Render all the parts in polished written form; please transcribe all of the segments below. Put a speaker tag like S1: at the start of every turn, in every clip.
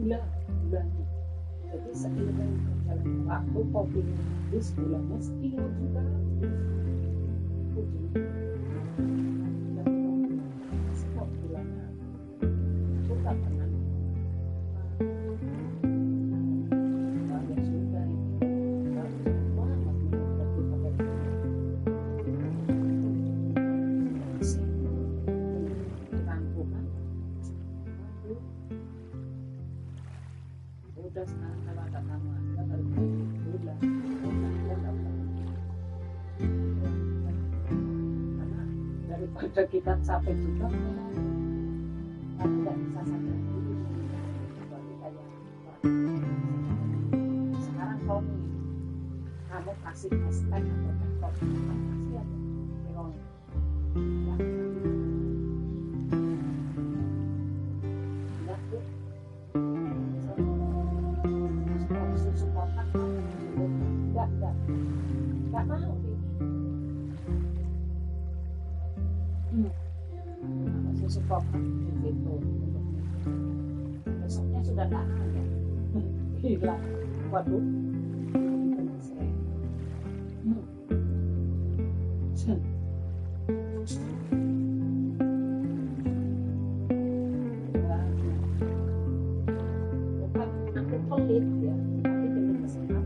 S1: gulanya. Jadi seiring berjalannya waktu kopinya habis, gulanya sekian juga habis. Stop gulanya. Aku tak pernah. Ya sudah ini. Banget minum kopi pakai udah sekarang kalau ada tamu Anda baru gula karena daripada kita capek juga tapi nggak bisa sampai dulu seperti kayak sekarang kamu kasih hashtag atau TikTok kasih aja memang ya tuh susu kotak nggak mau susu kotak itu besoknya sudah nggak ada gila waduh aku pelit ya tapi demi kesehatan.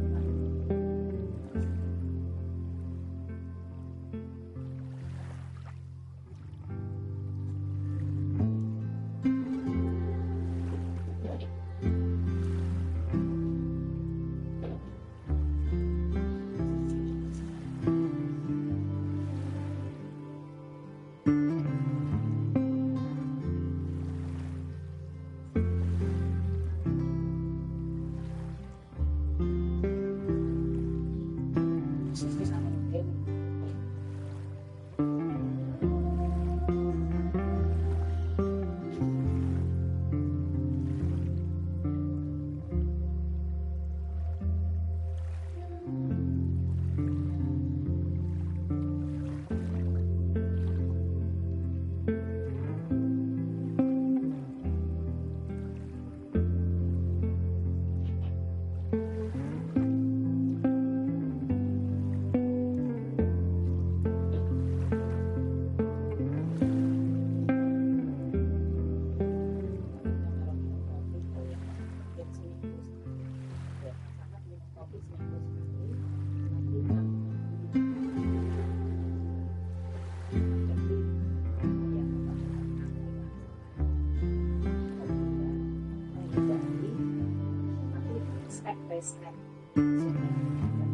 S1: Step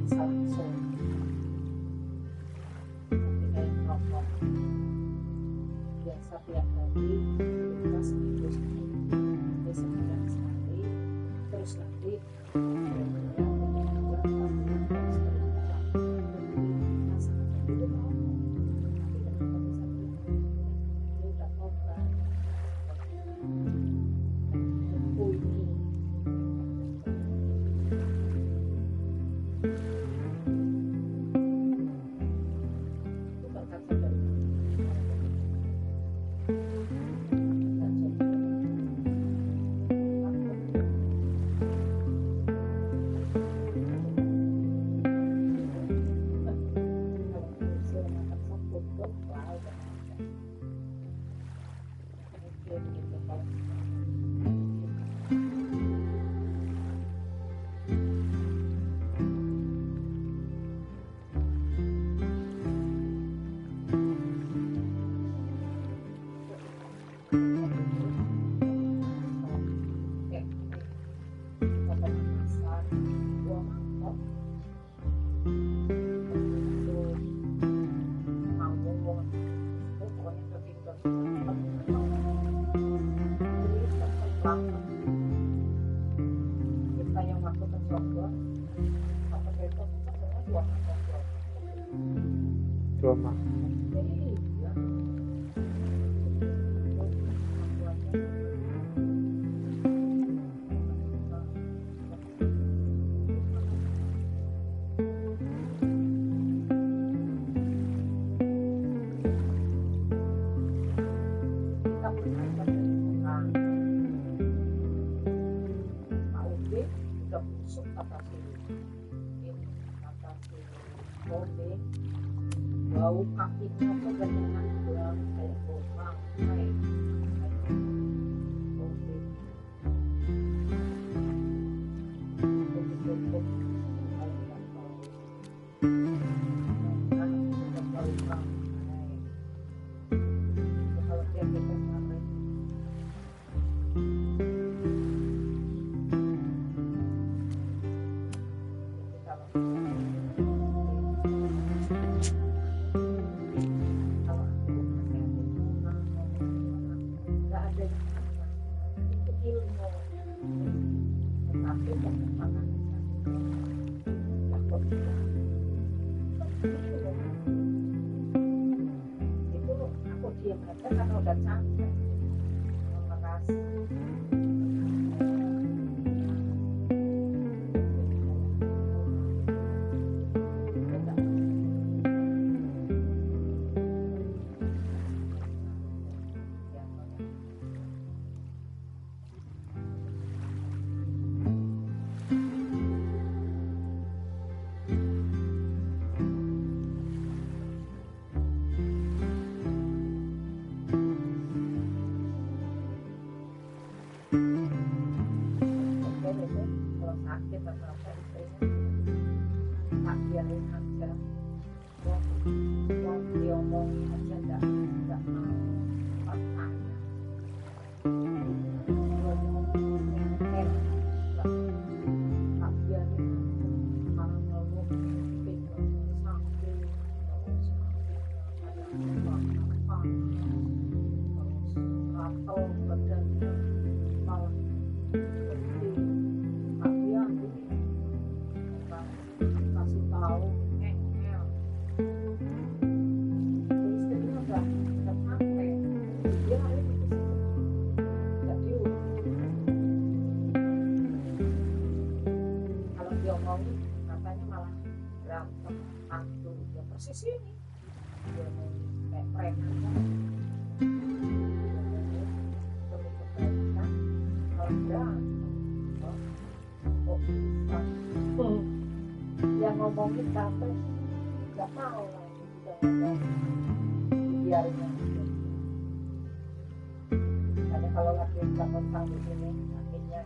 S1: bisa langsung kayak rokok biasa tiap hari kita seminggu sekali sebulan sekali terus nanti
S2: Roma.
S1: bau kakinya tuh ganyangan pulang kayak lubang kayak karena udah capek merasa kalau sakit atau apa istrinya tak biarin aja mau diomongin aja nggak mau tanya kalau diomongin tak biarin malah ngeluh pikir sakit terus ada apa terus atau badan malah kasih tahu istrinya udah sampai dia hari itu jadi kalau diomongin katanya malah berantem hantu ya persis ini dia mau kayak preman kan demi kebaikan kalau berantem kok bisa yang ngomongin sampai nggak mau lagi udah ngomong biarin aja karena kalau lagi bangun pagi ini kakinya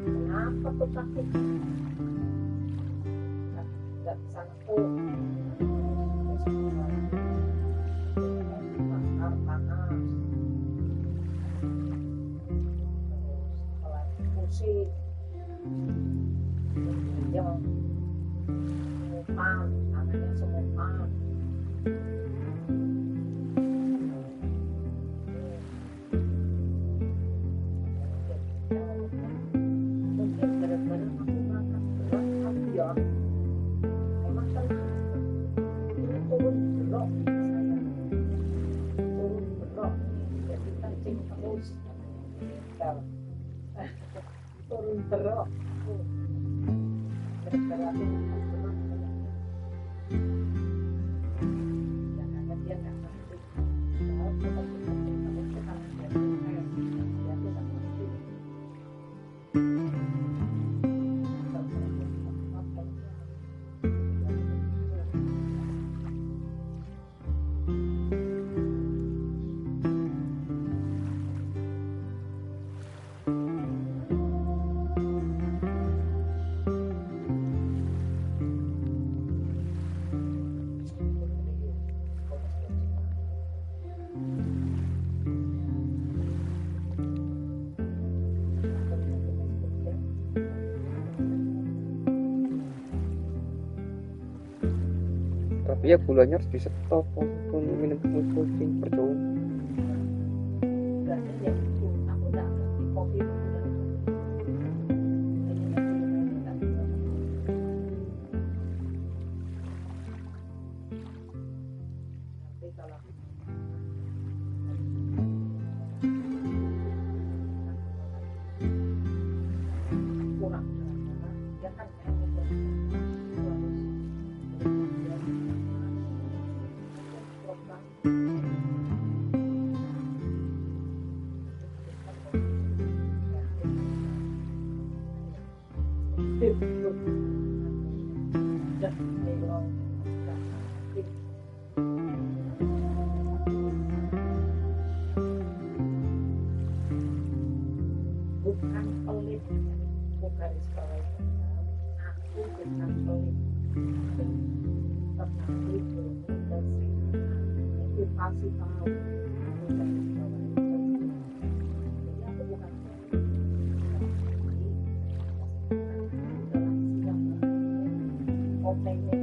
S1: kenapa tuh kaki nggak bisa nekuk pasar panas terus kepala pusing yang semutan, tangannya semutan mungkin gara-gara aku makan berat tapi ya emang ternyata ini turun belok saya turun belok jadi kencing terus turun belok gara-gara aku makan berat jangan dia nggak ngerti padahal kita harus dia tuh nggak ngerti
S2: Tapi ya gulanya harus di stop walaupun minum kucing percuma.
S1: Berarti ya itu aku udah ngerti kopi itu udah nanti kalau kurang dia kan bukan pelit, bukan sekolah itu. Aku bukan pelit. Tetapi itu dan itu pasti tahu bukan sekolah itu. Jadi aku bukan pelit. Dalam sidang opennya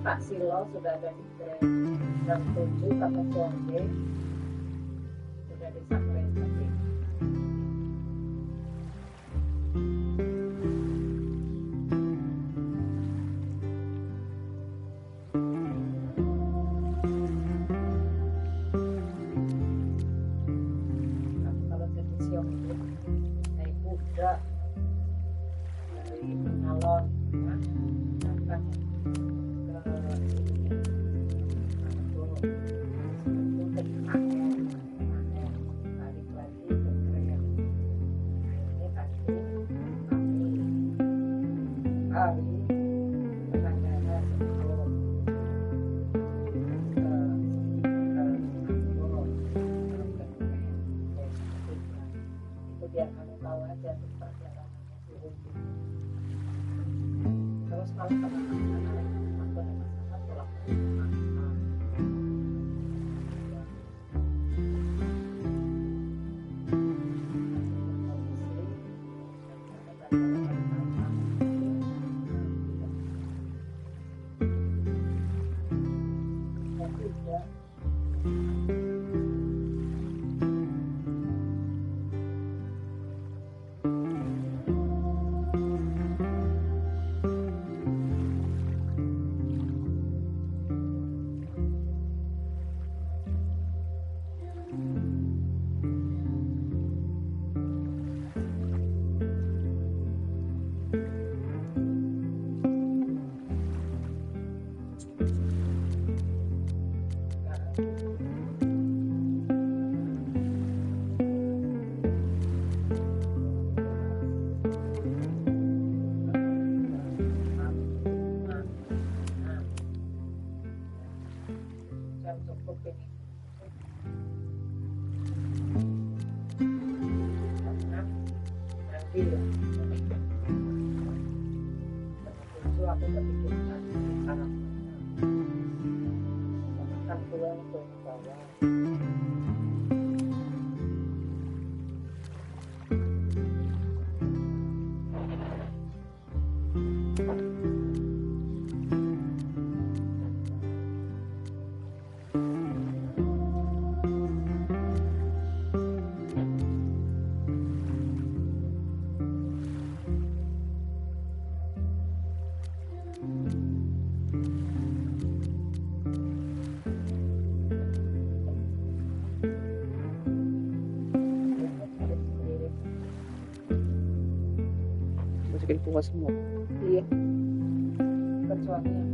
S1: Pak Silo sudah ada di jam 7 kata sore sudah disampaikan tadi. Kalau dari siang itu naik kuda dari Pengalon, sampai Aku udah bikin anak makan pulang ke bawah.
S2: Masukin kuas semua.
S1: Iya, kecuali yang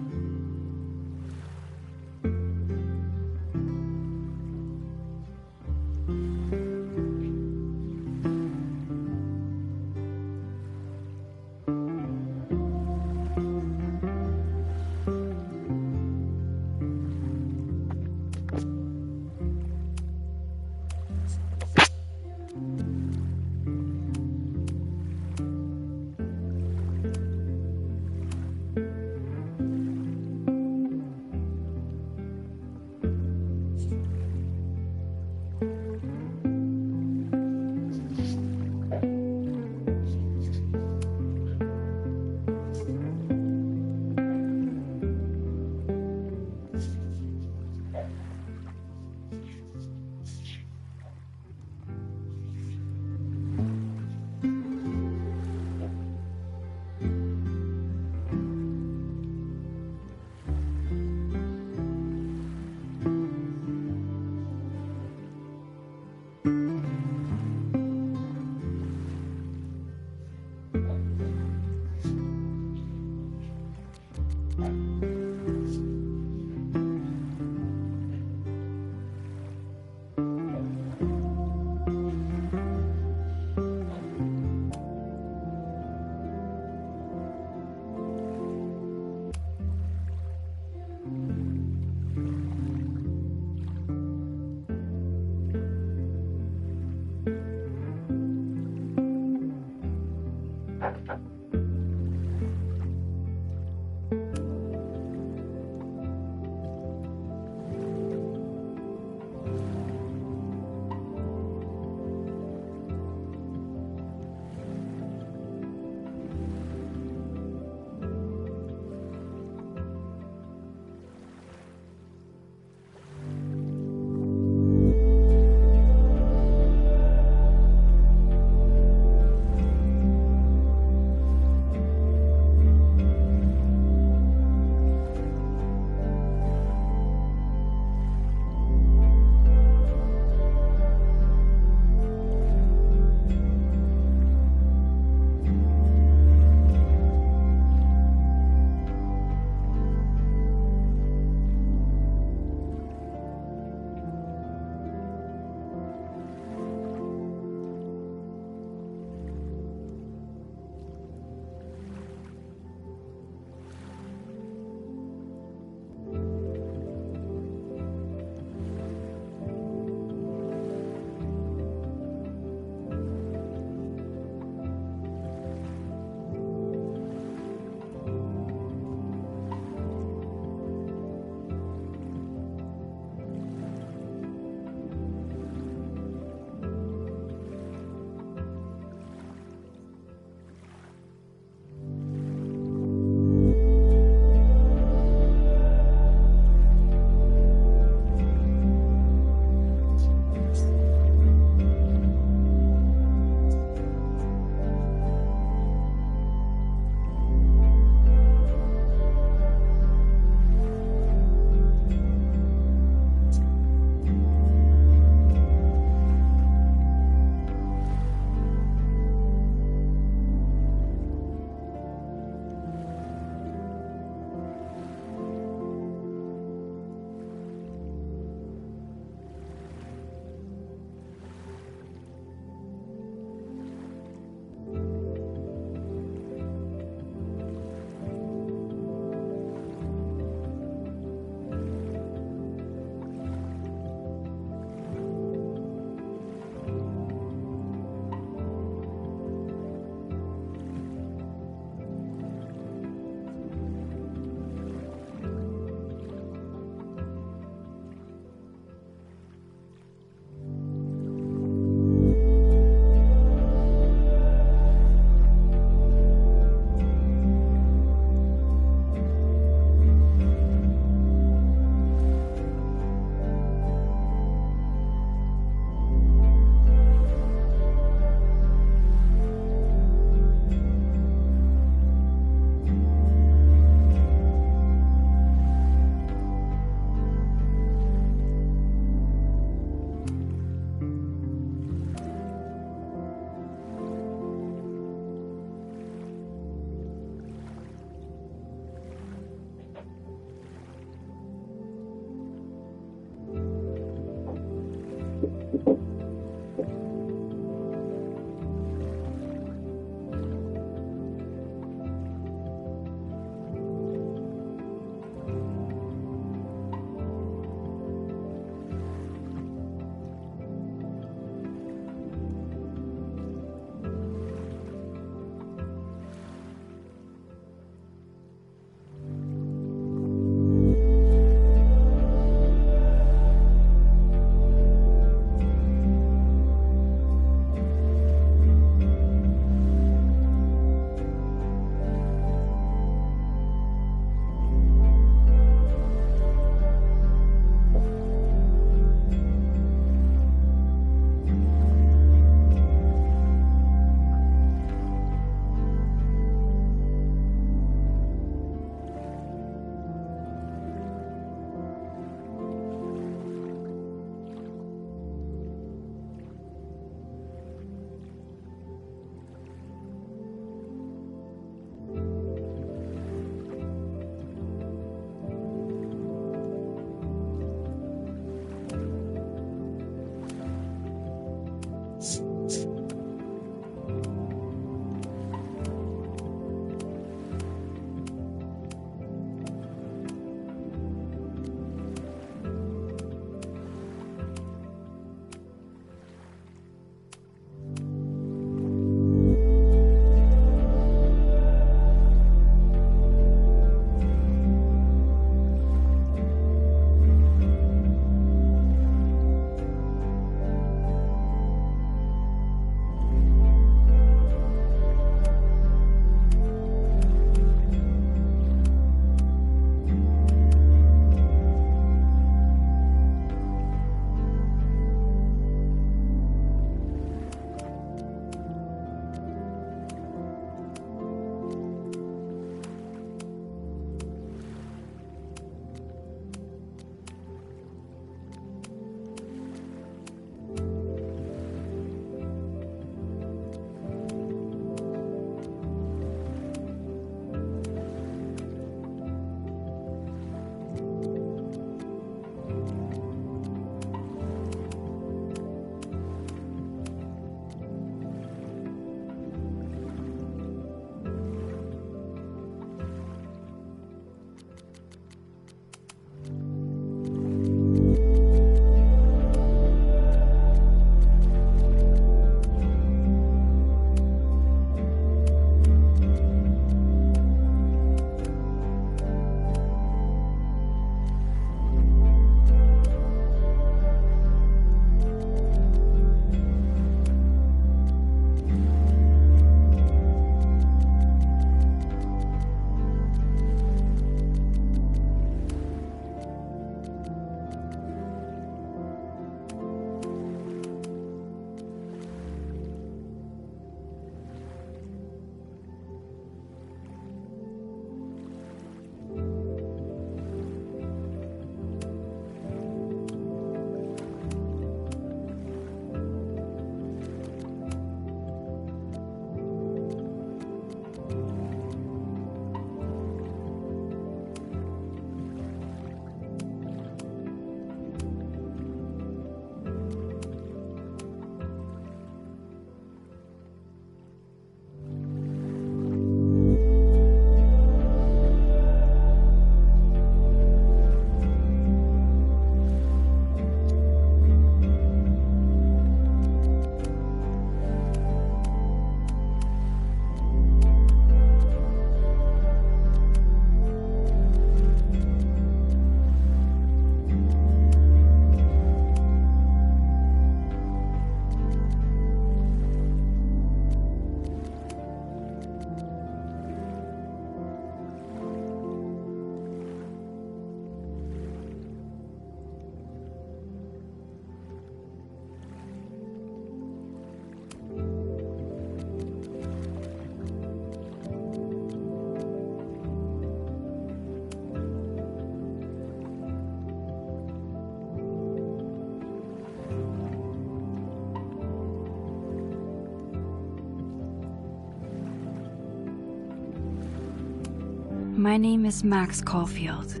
S3: My name is Max Caulfield.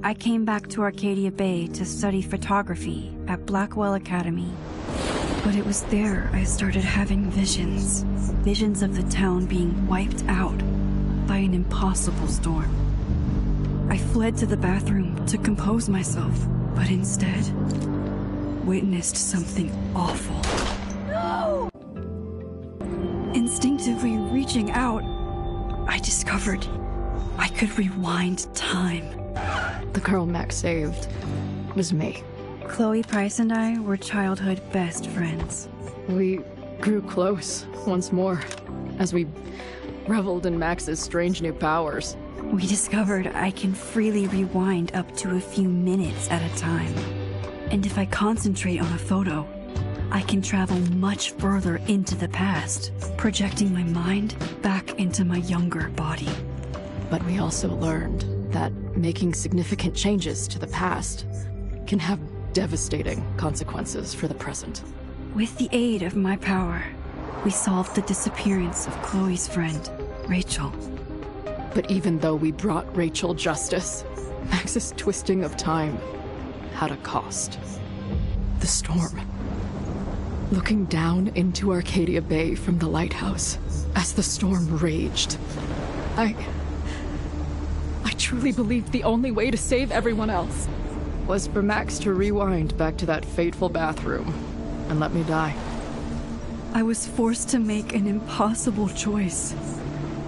S3: I came back to Arcadia Bay to study photography at Blackwell Academy. But it was there I started having visions. Visions of the town being wiped out by an impossible storm. I fled to the bathroom to compose myself, but instead witnessed something awful. No! Instinctively reaching out, I discovered I could rewind time.
S4: The girl Max saved was me.
S3: Chloe Price and I were childhood best friends.
S4: We grew close once more as we reveled in Max's strange new powers.
S3: We discovered I can freely rewind up to a few minutes at a time. And if I concentrate on a photo, I can travel much further into the past, projecting my mind back into my younger body.
S4: But we also learned that making significant changes to the past can have devastating consequences for the present.
S3: With the aid of my power, we solved the disappearance of Chloe's friend, Rachel.
S4: But even though we brought Rachel justice, Max's twisting of time had a cost. The storm. Looking down into Arcadia Bay from the lighthouse, as the storm raged, I truly believed the only way to save everyone else was for Max to rewind back to that fateful bathroom and let me die.
S3: I was forced to make an impossible choice.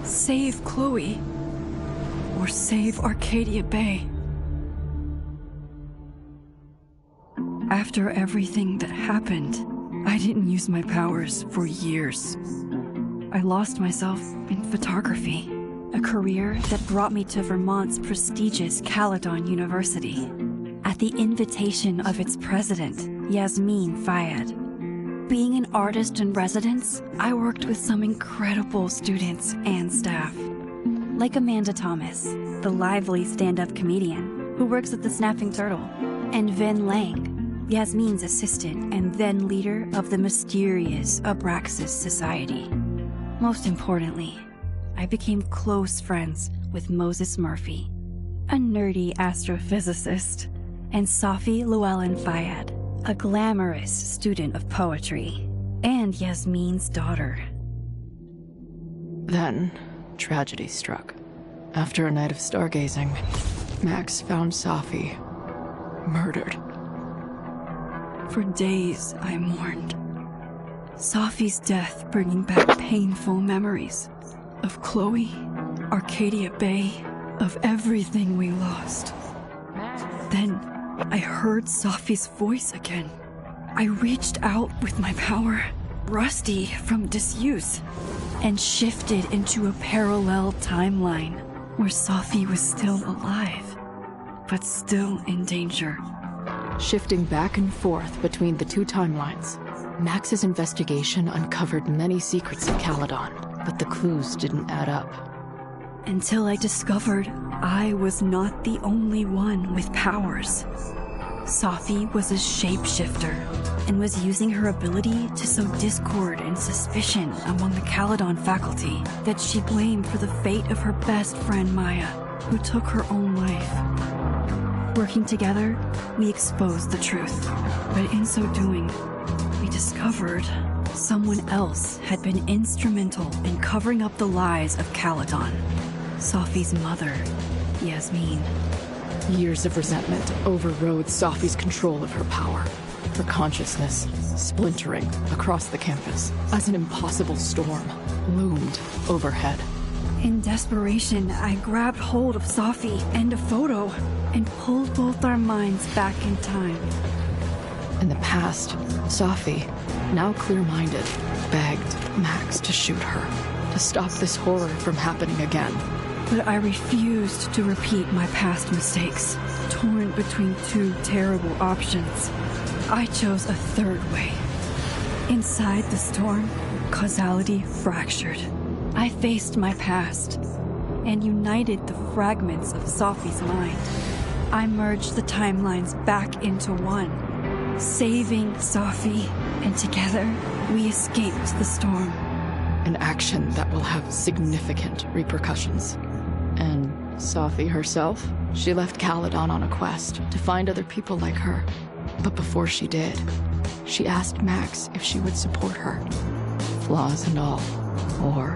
S3: Save Chloe, or save Arcadia Bay. After everything that happened, I didn't use my powers for years. I lost myself in photography, a career that brought me to Vermont's prestigious Caledon University, at the invitation of its president, Yasmin Fayed. Being an artist in residence, I worked with some incredible students and staff, like Amanda Thomas, the lively stand-up comedian who works at the Snapping Turtle, and Vin Lang, Yasmin's assistant and then leader of the mysterious Abraxas Society. Most importantly, I became close friends with Moses Murphy, a nerdy astrophysicist, and Safi Llewellyn Fayed, a glamorous student of poetry, and Yasmin's daughter.
S4: Then, tragedy struck. After a night of stargazing, Max found Safi murdered.
S3: For days, I mourned. Safi's death bringing back painful memories of Chloe, Arcadia Bay, of everything we lost. Then, I heard Safi's voice again. I reached out with my power, rusty from disuse, and shifted into a parallel timeline where Safi was still alive, but still in danger.
S4: Shifting back and forth between the two timelines, Max's investigation uncovered many secrets of Caledon, but the clues didn't add up.
S3: Until I discovered I was not the only one with powers. Safi was a shapeshifter and was using her ability to sow discord and suspicion among the Caledon faculty that she blamed for the fate of her best friend Maya, who took her own life. Working together, we exposed the truth, but in so doing, we discovered someone else had been instrumental in covering up the lies of Caledon. Safi's mother, Yasmin.
S4: Years of resentment overrode Safi's control of her power, her consciousness splintering across the campus as an impossible storm loomed overhead.
S3: In desperation, I grabbed hold of Safi and a photo and pulled both our minds back in time.
S4: In the past, Safi, now clear-minded, begged Max to shoot her, to stop this horror from happening again.
S3: But I refused to repeat my past mistakes, torn between two terrible options. I chose a third way. Inside the storm, causality fractured. I faced my past and united the fragments of Safi's mind. I merged the timelines back into one, saving Safi, and together we escaped the storm.
S4: An action that will have significant repercussions and Safi herself, she left Caledon on a quest to find other people like her. But before she did, she asked Max if she would support her, flaws and all, or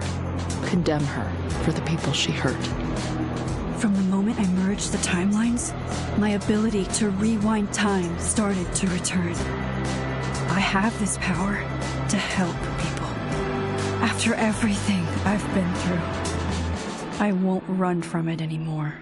S4: condemn her for the people she hurt.
S3: From the moment I merged the timelines, my ability to rewind time started to return. I have this power to help people. After everything I've been through, I won't run from it anymore.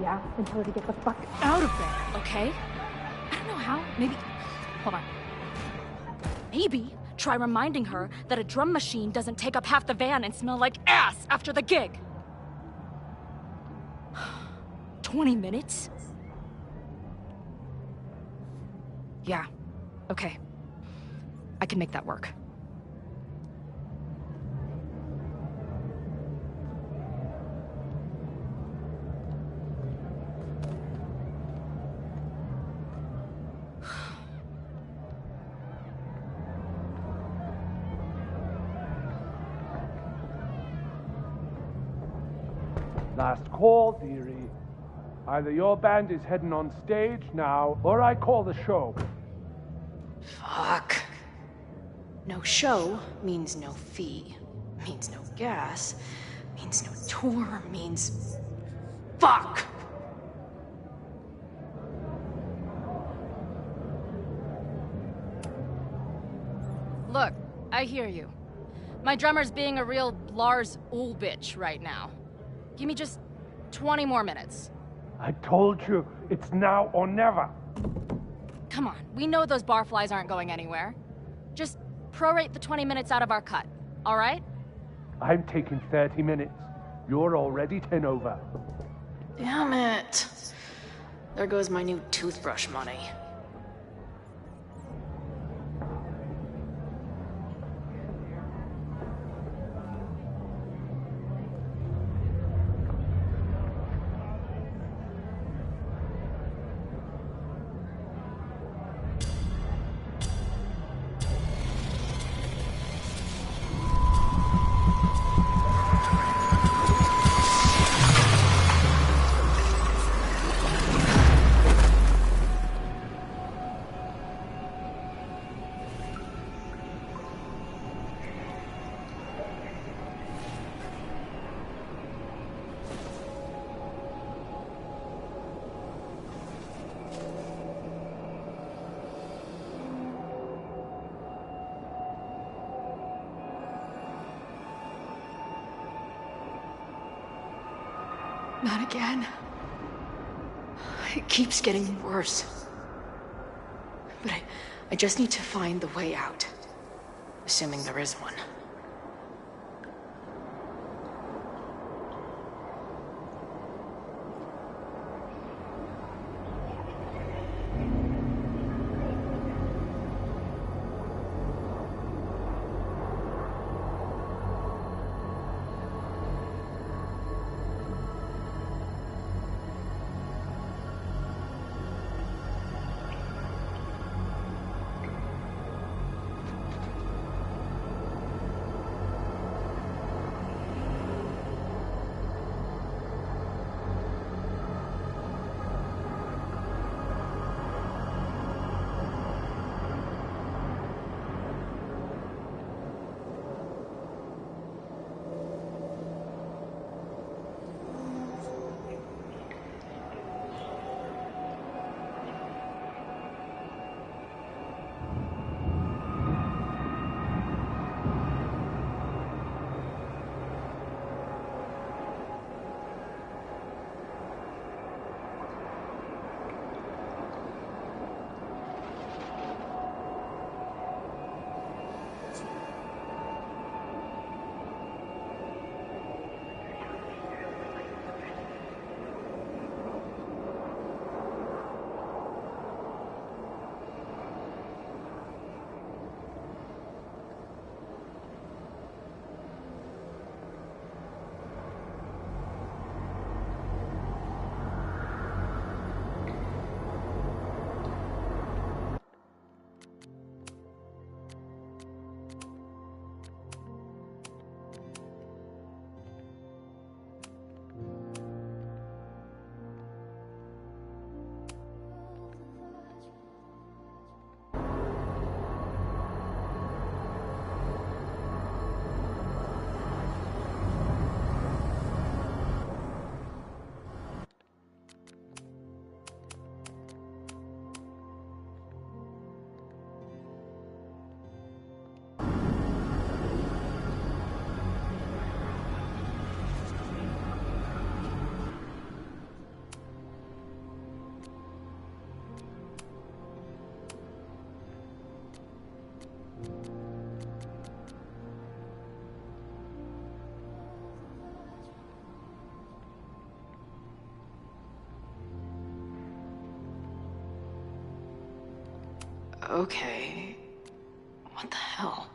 S5: Yeah, and tell her to get the fuck out of there, okay? I don't know how. Maybe. Hold on. Maybe try reminding her that a drum machine doesn't take up half the van and smell like ass after the gig. 20 minutes? Yeah. Okay. I can make that work.
S6: Last call, dearie. Either your band is heading on stage now, or I call the show.
S5: Fuck. No show means no fee. Means no gas. Means no tour. Means... Fuck!
S7: Look, I hear you. My drummer's being a real Lars Ulbitch right now. Give me just 20 more minutes.
S6: I told you, it's now or never.
S7: Come on, we know those barflies aren't going anywhere. Just prorate the 20 minutes out of our cut, all right?
S6: I'm taking 30 minutes. You're already 10 over.
S5: Damn it. There goes my new toothbrush money. Not again. It keeps getting worse. But I just need to find the way out. Assuming there is one.
S4: Okay. What the hell?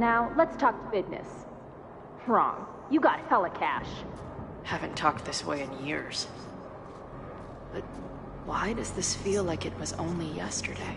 S5: Now, let's talk business. Wrong. You got hella cash.
S4: Haven't talked this way in years. But why does this feel like it was only yesterday?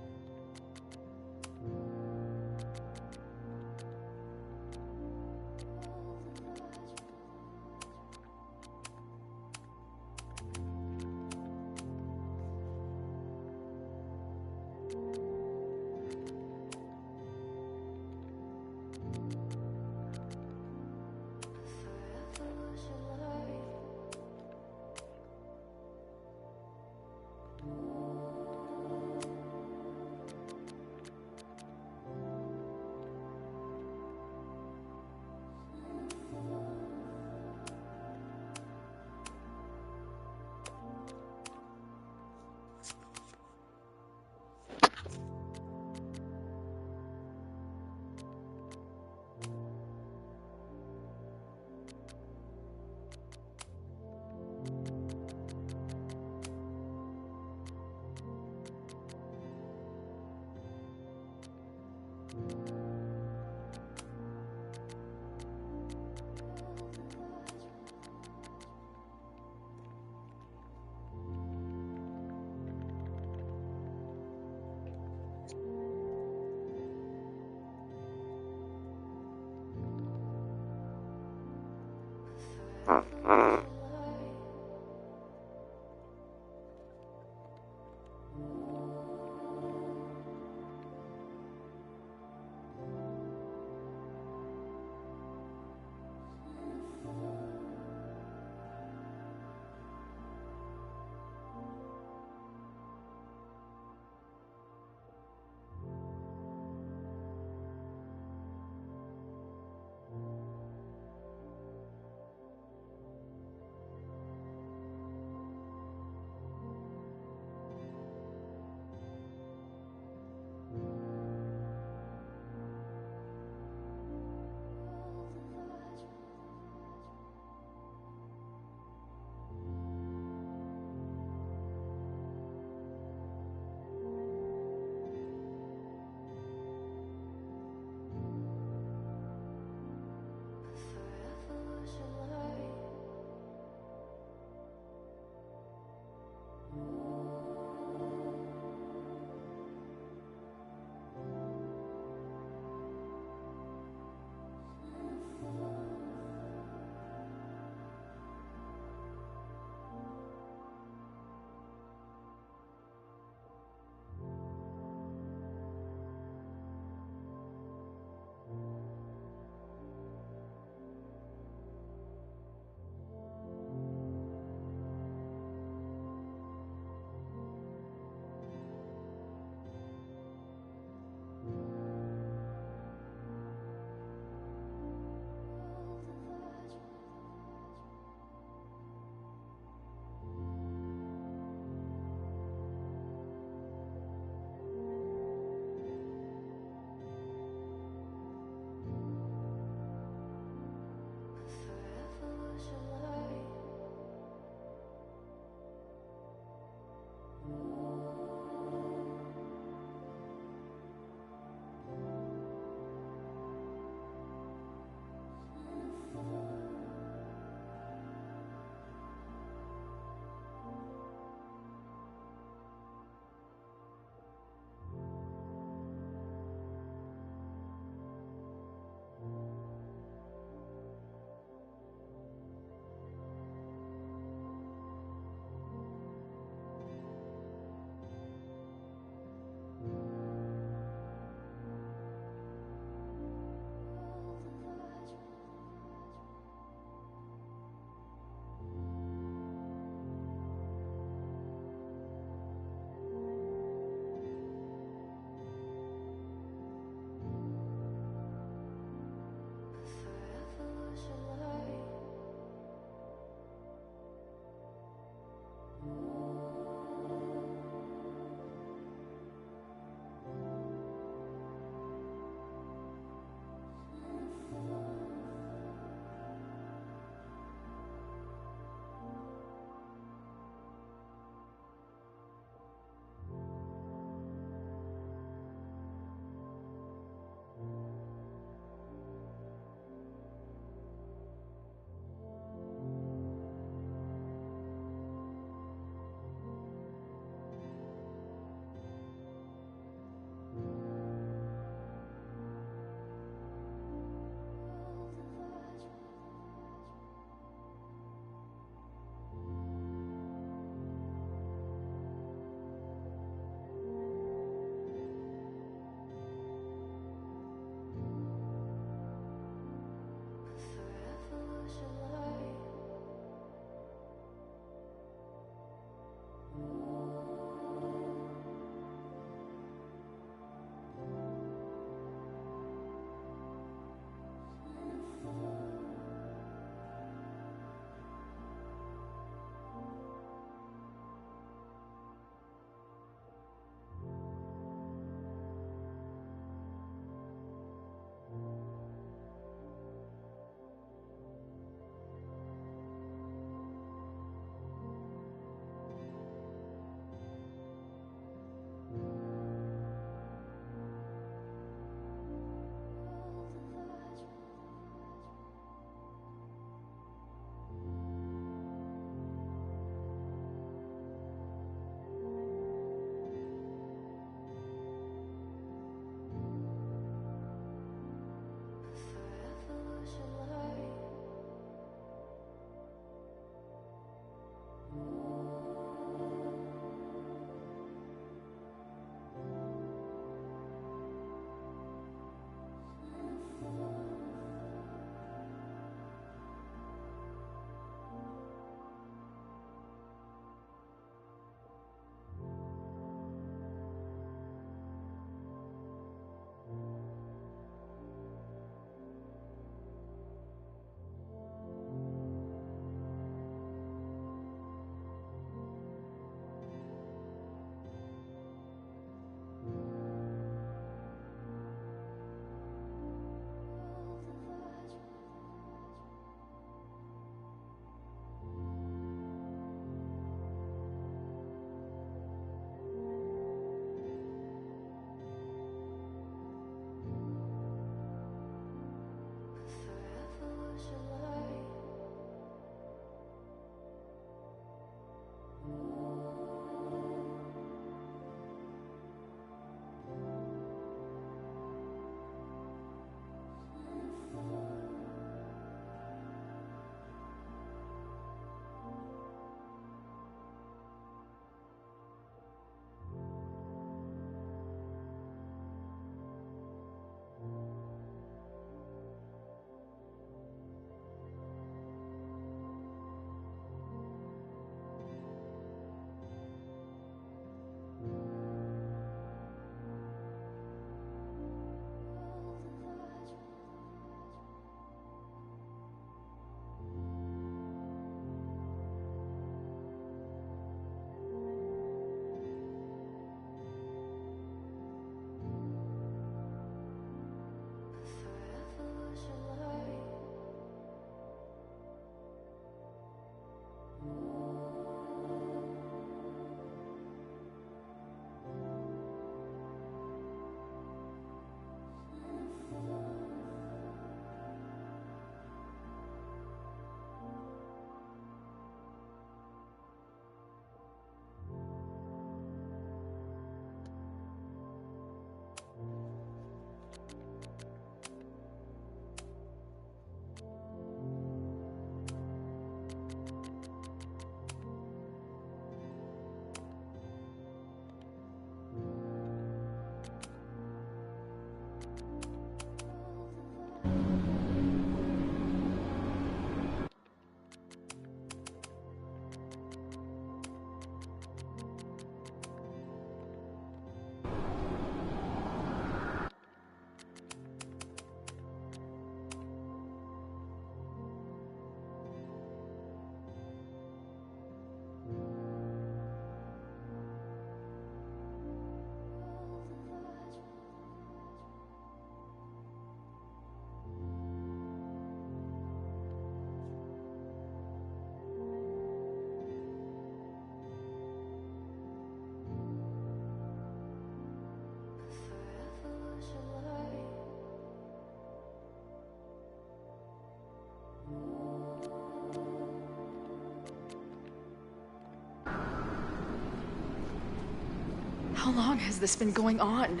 S4: How long has this been going on?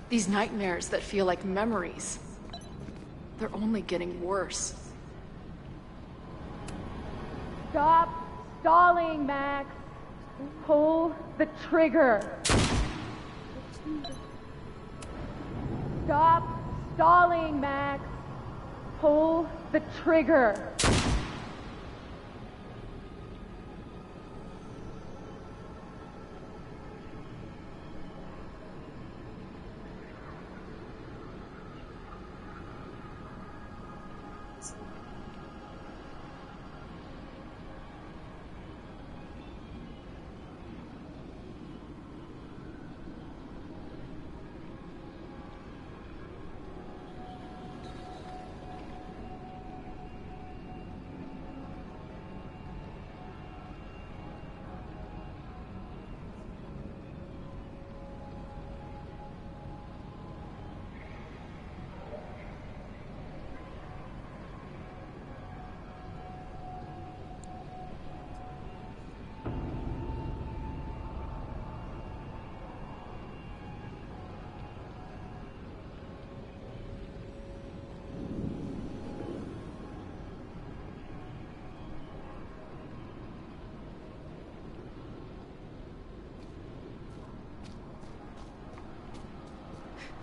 S4: These nightmares that feel like memories. They're only getting worse.
S8: Stop stalling, Max. Pull the trigger. Stop stalling, Max. Pull the trigger.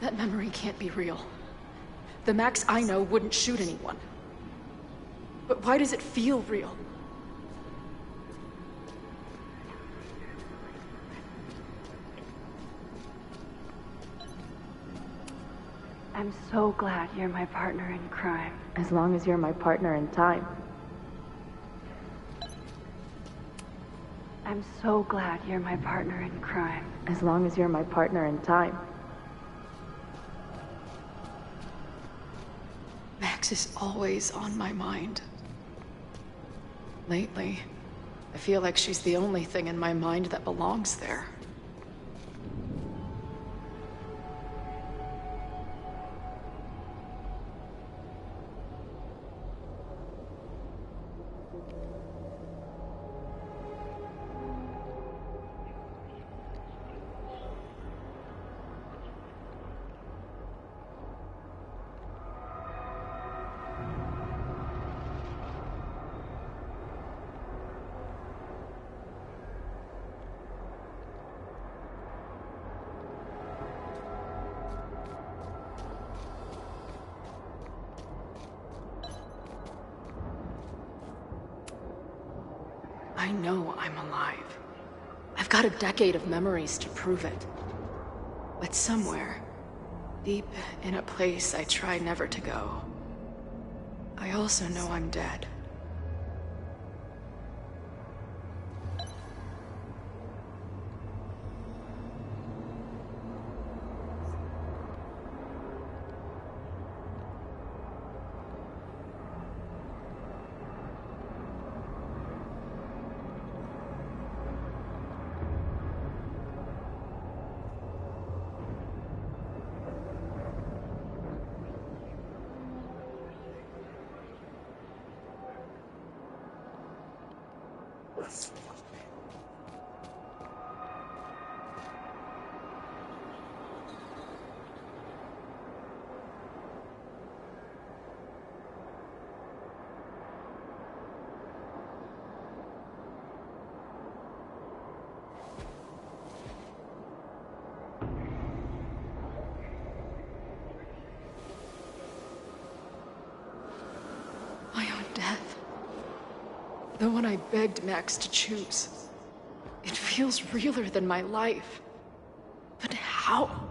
S4: That memory can't be real. The Max I know wouldn't shoot anyone. But why does it feel real?
S3: I'm so glad you're my partner in crime.
S4: As long as you're my partner in time.
S3: I'm so glad you're my partner in crime.
S4: As long as you're my partner in time. Max is always on my mind. Lately, I feel like she's the only thing in my mind that belongs there. I know I'm alive. I've got a decade of memories to prove it. But somewhere, deep in a place I try never to go, I also know I'm dead. My own death. The one I begged Max to choose. It feels realer than my life. But how?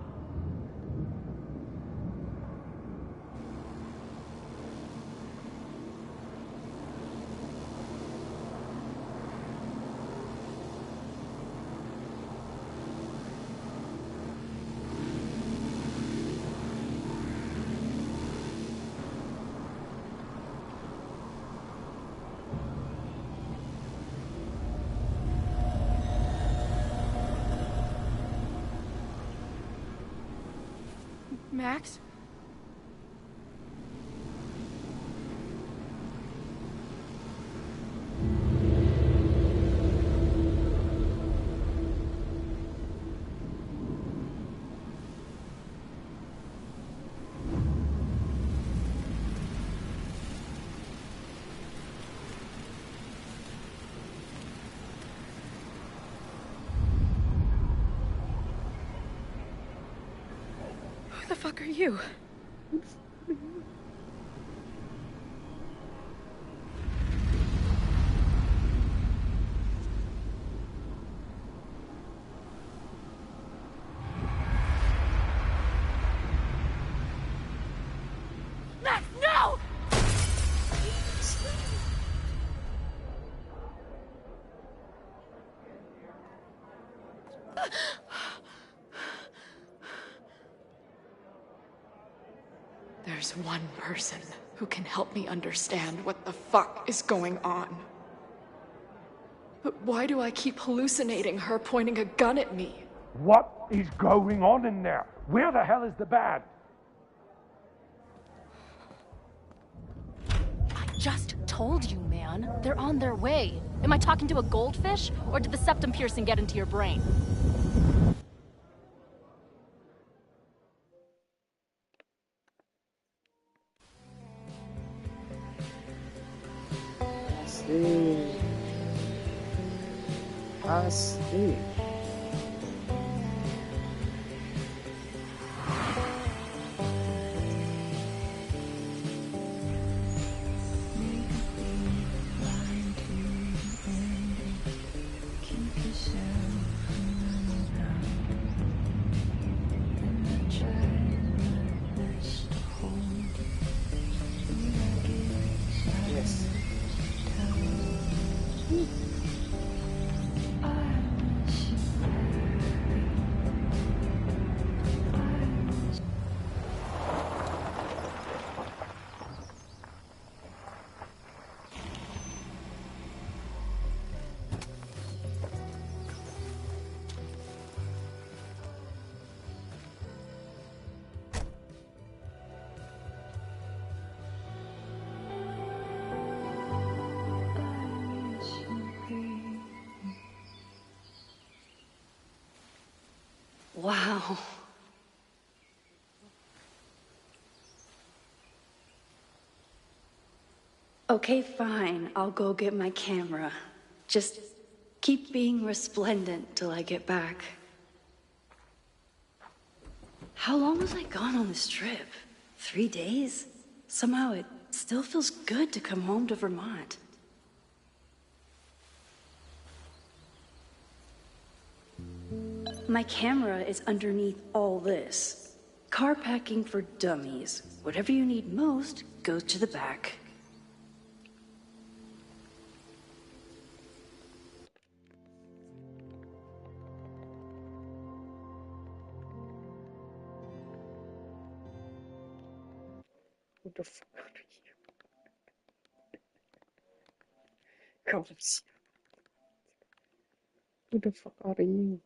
S4: Max?
S7: Who the fuck are you?
S5: Max, no!
S4: There's one person who can help me understand what the fuck is going on. But why do I keep hallucinating her pointing a gun at me?
S6: What is going on in there? Where the hell is the band?
S5: I just told you, man. They're on their way. Am I talking to a goldfish, or did the septum piercing get into your brain?
S2: Asik. Asik. Yes.
S3: Wow. Okay, fine. I'll go get my camera. Just keep being resplendent till I get back. How long was I gone on this trip? 3 days? Somehow it still feels good to come home to Vermont. My camera is underneath all this. Car packing for dummies. Whatever you need most goes to the back.
S2: Who the fuck are you? Come on. Who the fuck are you?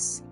S3: thoughts.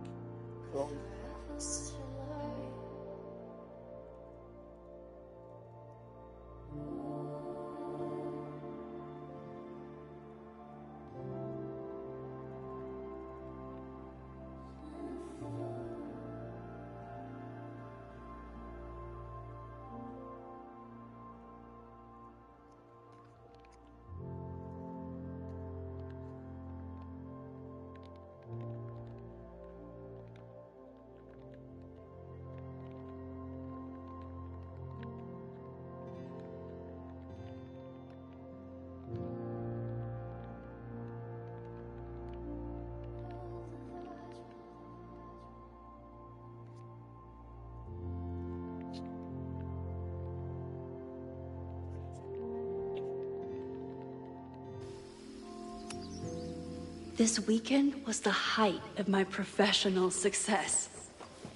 S3: This weekend was the height of my professional success,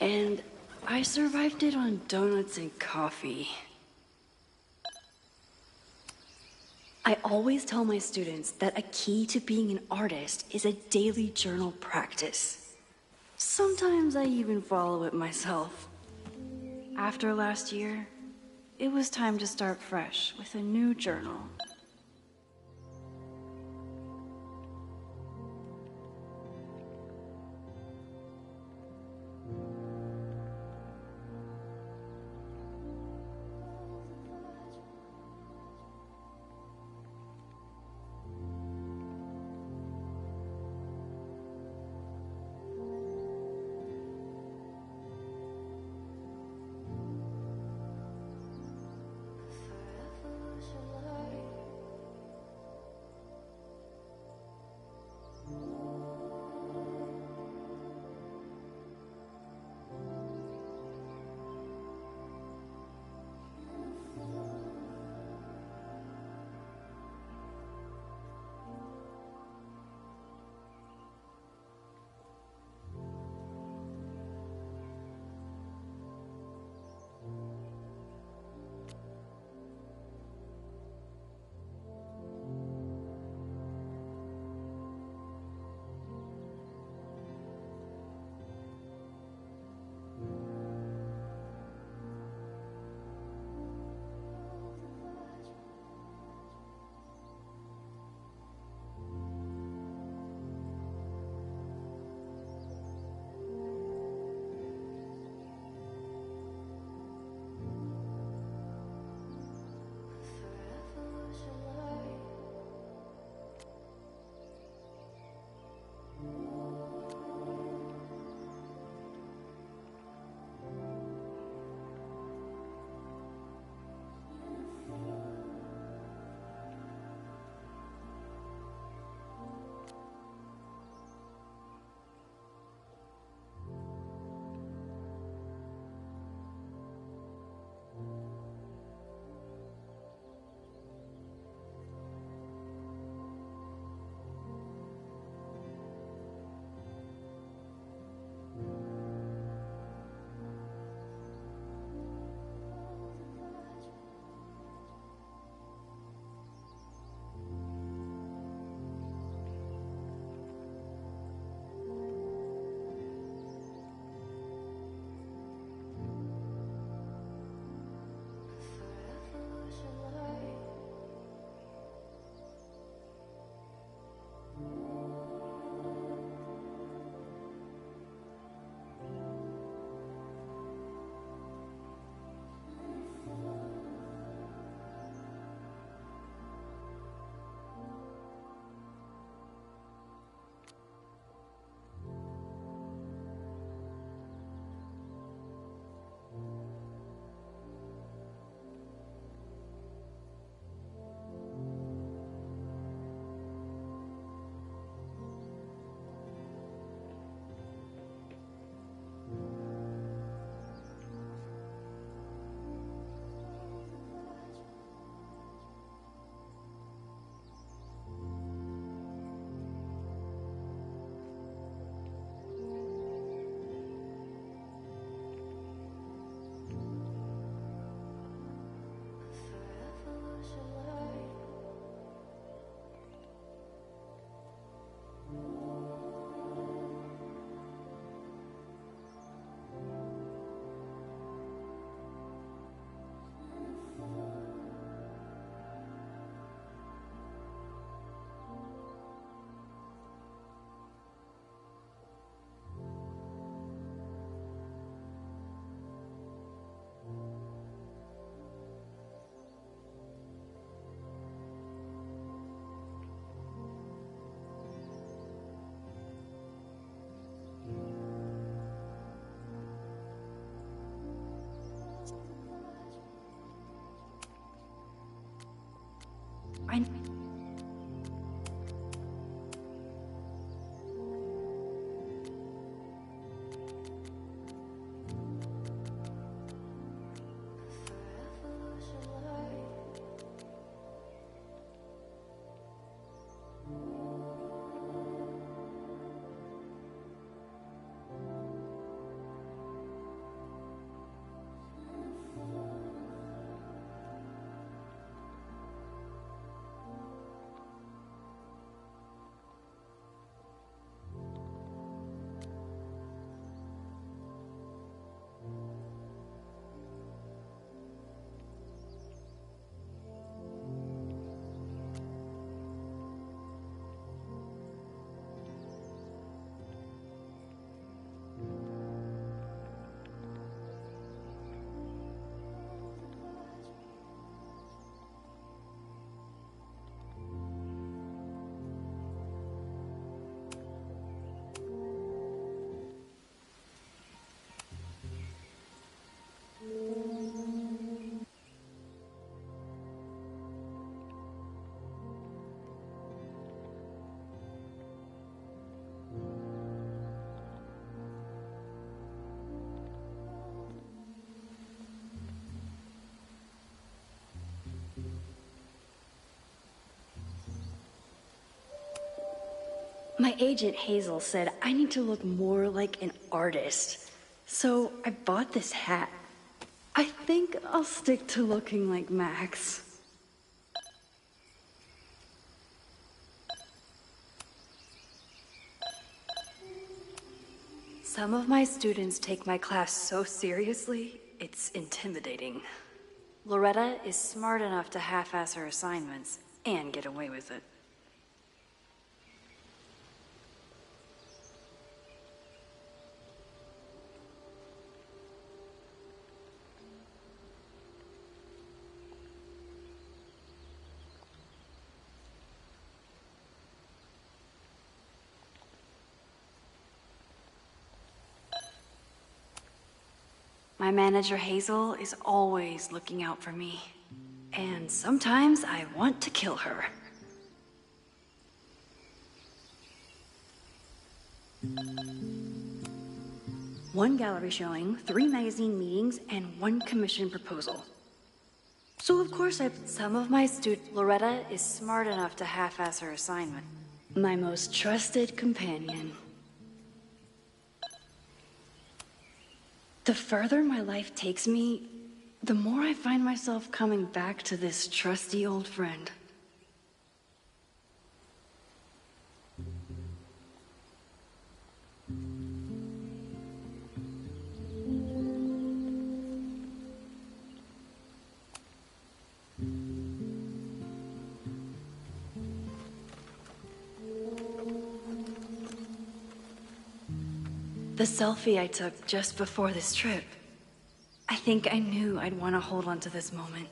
S3: and I survived it on donuts and coffee. I always tell my students that a key to being an artist is a daily journal practice. Sometimes I even follow it myself. After last year, it was time to start fresh with a new journal. I... My agent Hazel said I need to look more like an artist. So I bought this hat. I think I'll stick to looking like Max. Some of my students take my class so seriously, it's intimidating. Loretta is smart enough to half-ass her assignments and get away with it. My manager Hazel is always looking out for me. And sometimes I want to kill her. One gallery showing, 3 magazine meetings, and 1 commission proposal. So of course some of my Loretta is smart enough to half-ass her assignment. My most trusted companion. The further my life takes me, the more I find myself coming back to this trusty old friend. The selfie I took just before this trip. I think I knew I'd want to hold on to this moment.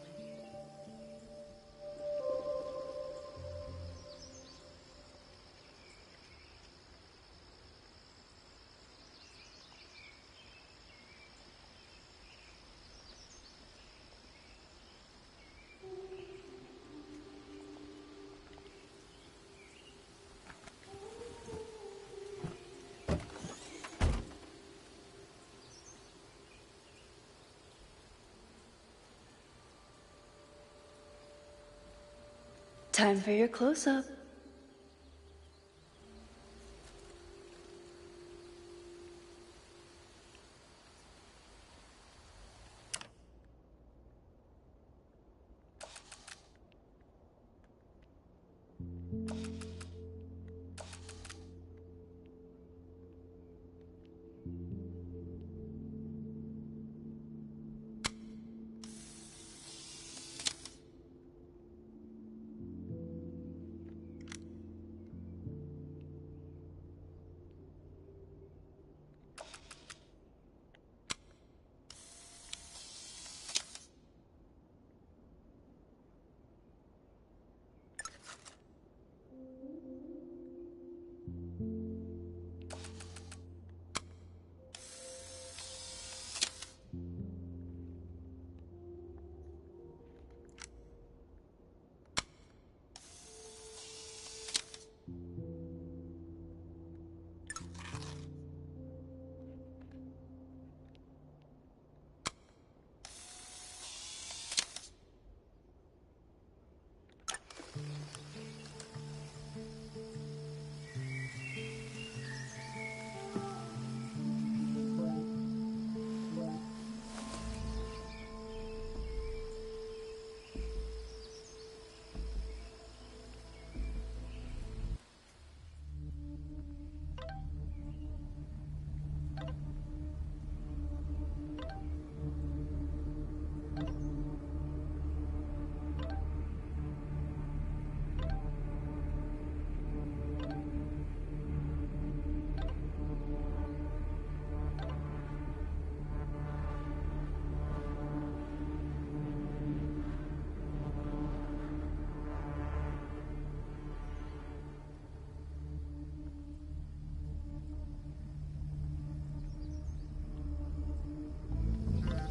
S3: Time for your close-up.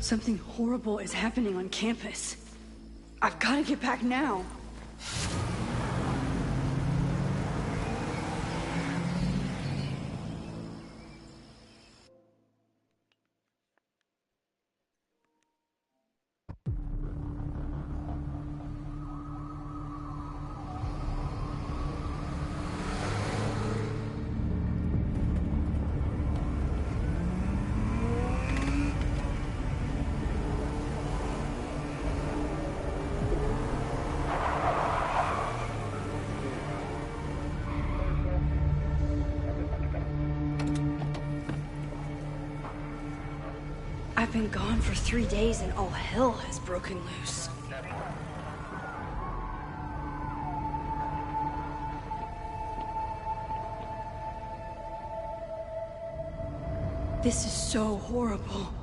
S3: Something horrible is happening on campus. I've got to get back now. I've been gone for 3 days and all hell has broken loose. This is so horrible.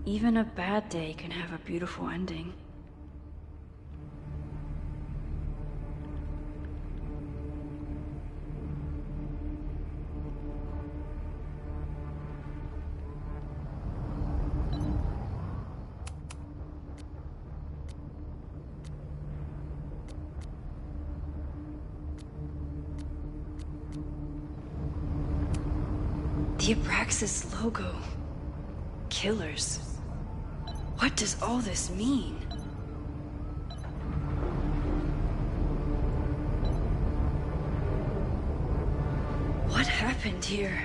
S3: Even a bad day can have a beautiful ending. The Abraxas logo. Killers. What does all this mean? What happened here?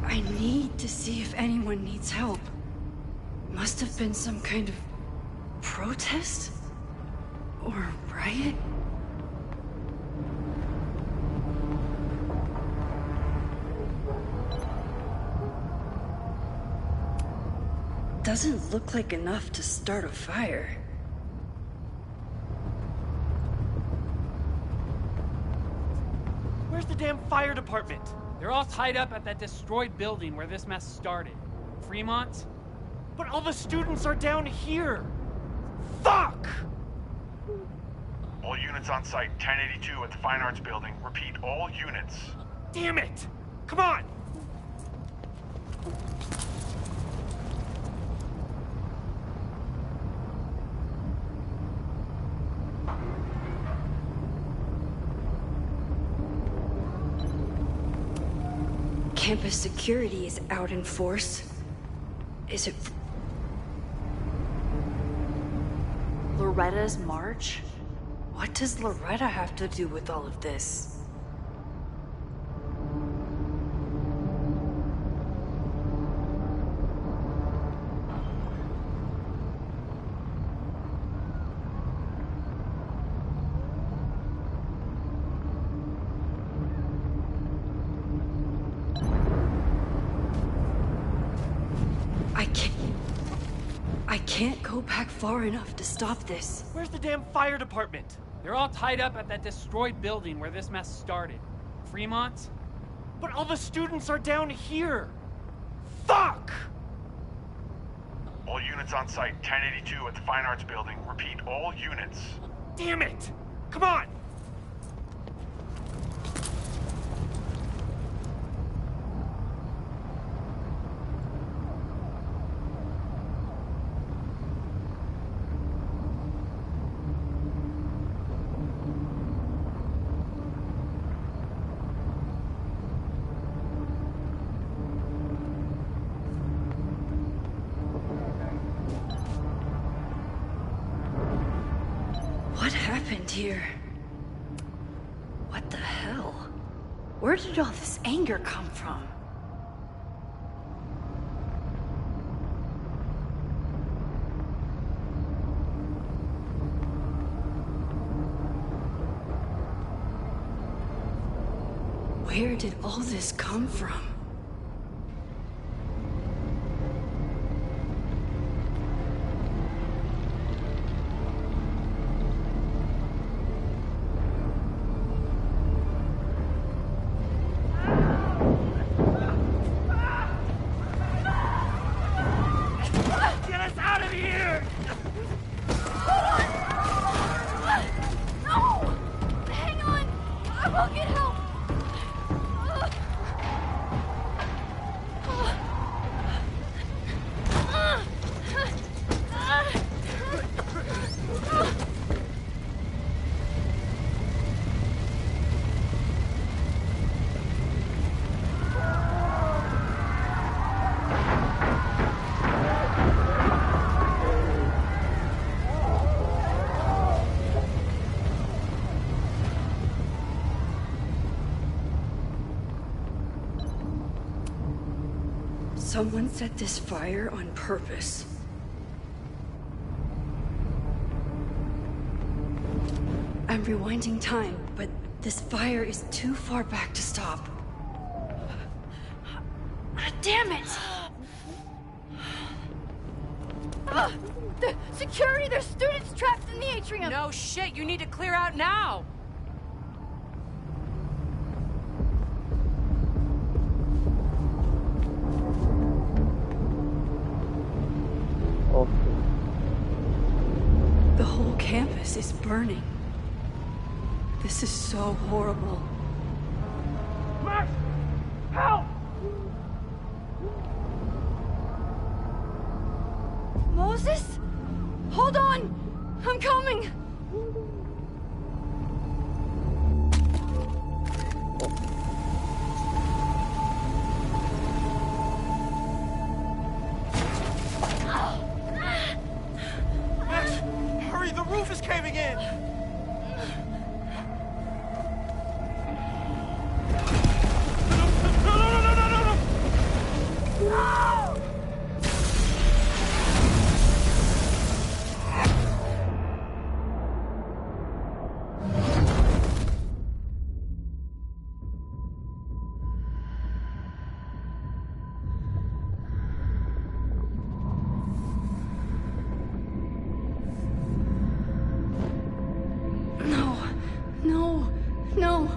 S3: I need to see if anyone needs help. Must have been some kind of protest? Or riot? Doesn't look like enough to start a fire.
S9: Where's the damn fire department? They're all tied up at that destroyed building where this mess started. Fremont? But all the students are down here! Fuck!
S10: All units on site, 1082 at the Fine Arts Building. Repeat, all units.
S9: Damn it! Come on!
S3: Campus security is out in force. Is it... Loretta's march? What does Loretta have to do with all of this? I can't go back far enough to stop this.
S9: Where's the damn fire department? They're all tied up at that destroyed building where this mess started. Fremont? But all the students are down here! Fuck!
S10: All units on site, 1082 at the Fine Arts Building. Repeat, all units.
S9: Damn it! Come on!
S3: What happened here? What the hell? Where did all this anger come from? Where did all this come from?
S9: Get us out of here!
S5: No! Hang on! I will get help!
S3: Someone set this fire on purpose. I'm rewinding time, but this fire is too far back to stop. Damn it!
S5: The security! There's students trapped in the atrium!
S7: No shit, you need to clear out now!
S2: Oke.
S3: The whole campus is burning. This is so horrible.
S6: Max! Help!
S5: Moses? Hold on! I'm coming!
S10: Max, hurry, the roof is caving in!
S3: No.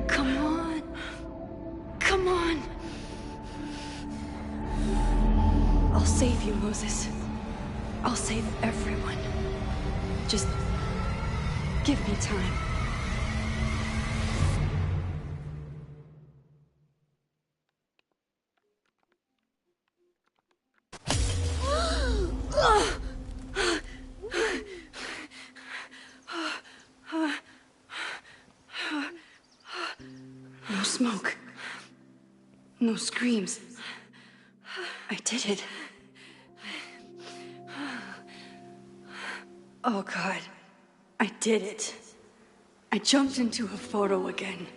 S3: Come on. Come on. I'll save you, Moses. I'll save everyone. Just give me time. No smoke. No screams. I did it. Oh God, I did it. I jumped into a photo again.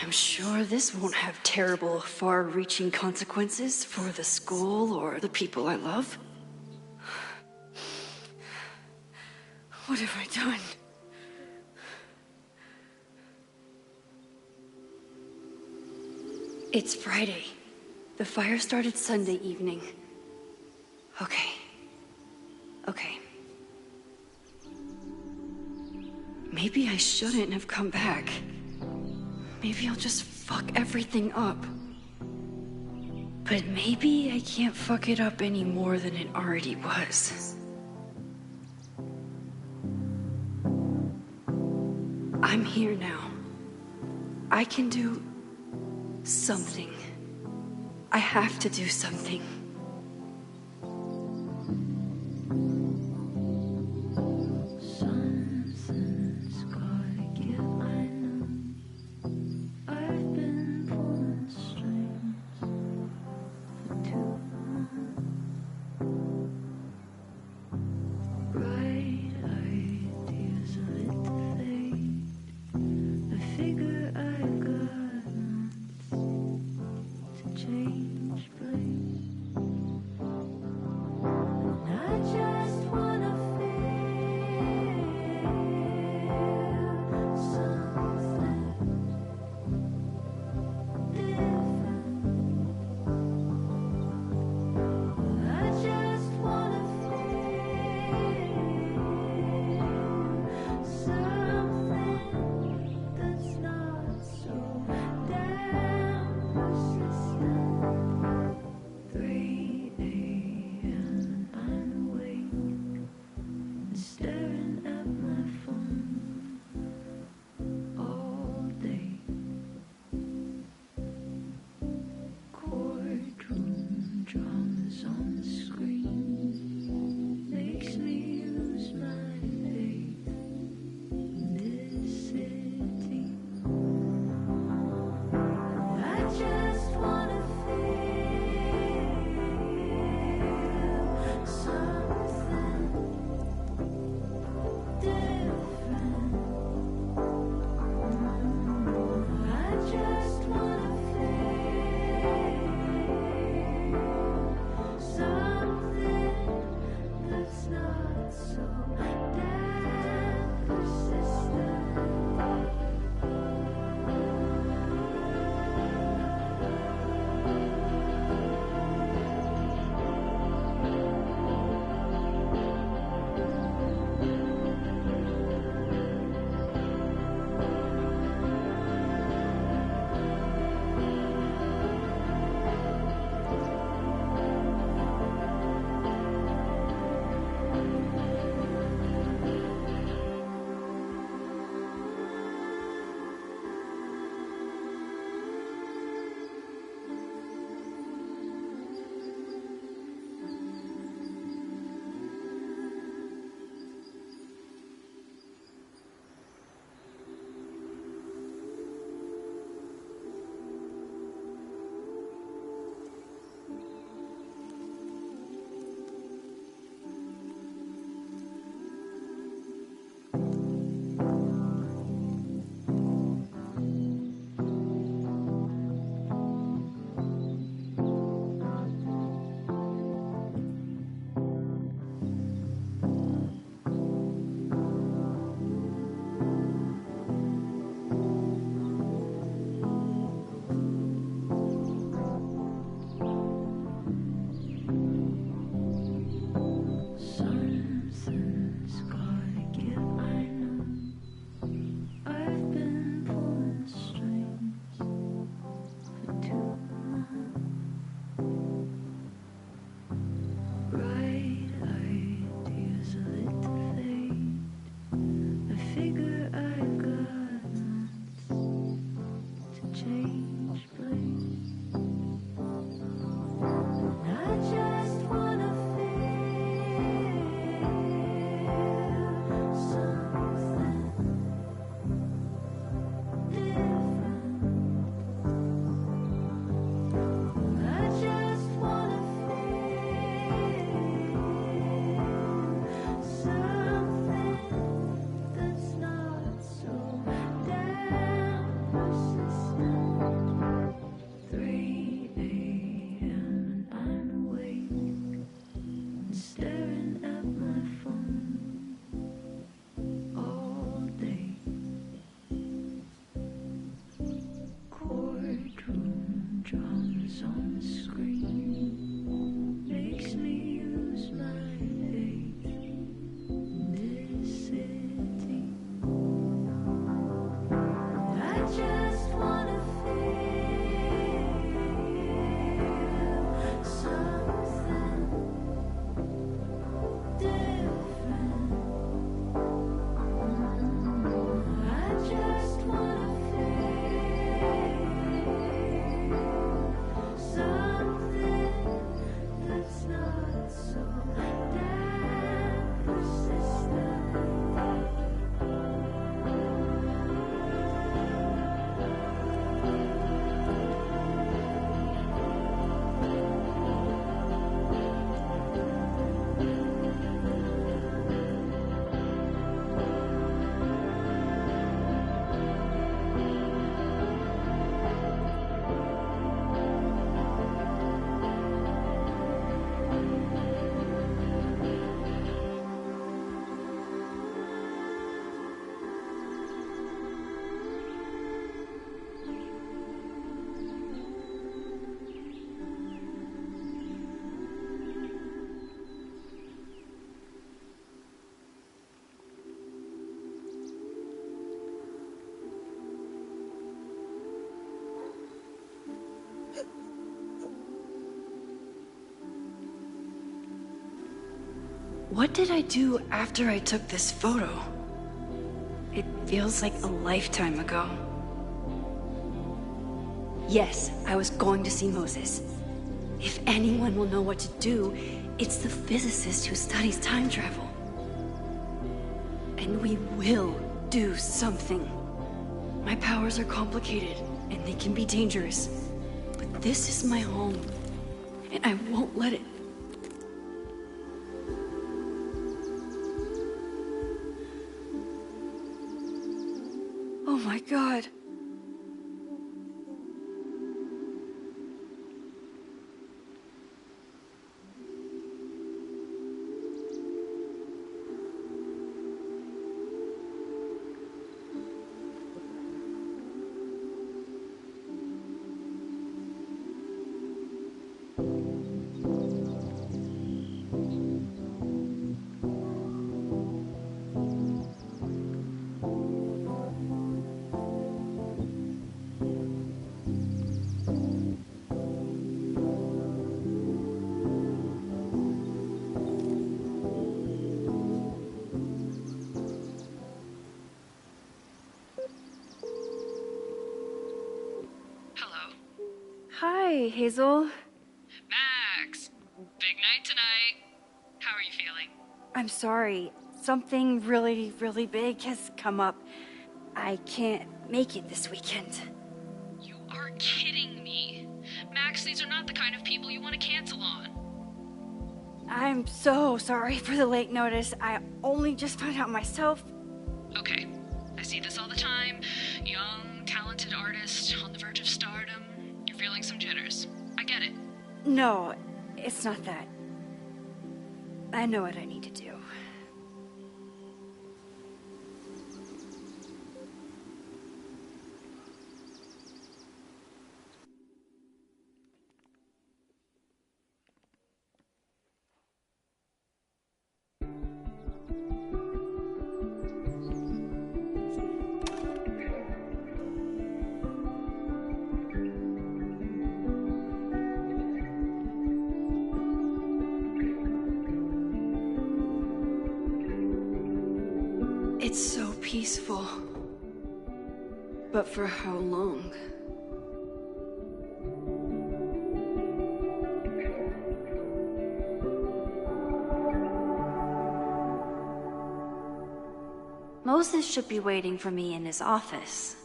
S3: I'm sure this won't have terrible, far-reaching consequences for the school or the people I love. What have I done? It's Friday. The fire started Sunday evening. Okay. Maybe I shouldn't have come back. Maybe I'll just fuck everything up. But maybe I can't fuck it up any more than it already was. I'm here now. I can do something. I have to do something.
S11: Something's gotta give, I know. I've been pulling strings for too long. Bright ideas are lit to fade. I figure I've got months to change place.
S3: What did I do after I took this photo? It feels like a lifetime ago. Yes, I was going to see Moses. If anyone will know what to do, it's the physicist who studies time travel. And we will do something. My powers are complicated, and they can be dangerous. But this is my home, and I won't let it. Oh my God. Hi, Hazel.
S7: Max! Big night tonight. How are you feeling?
S3: I'm sorry. Something really, really big has come up. I can't make it this weekend.
S7: You are kidding me. Max, these are not the kind of people you want to cancel on.
S3: I'm so sorry for the late notice. I only just found out myself.
S7: Okay, I see this all the time. Young, talented artist on the verge of stardom. You're feeling some jitters. I get it.
S3: No, it's not that. I know what I need to do. It's so peaceful. But for how long? Moses should be waiting for me in his office.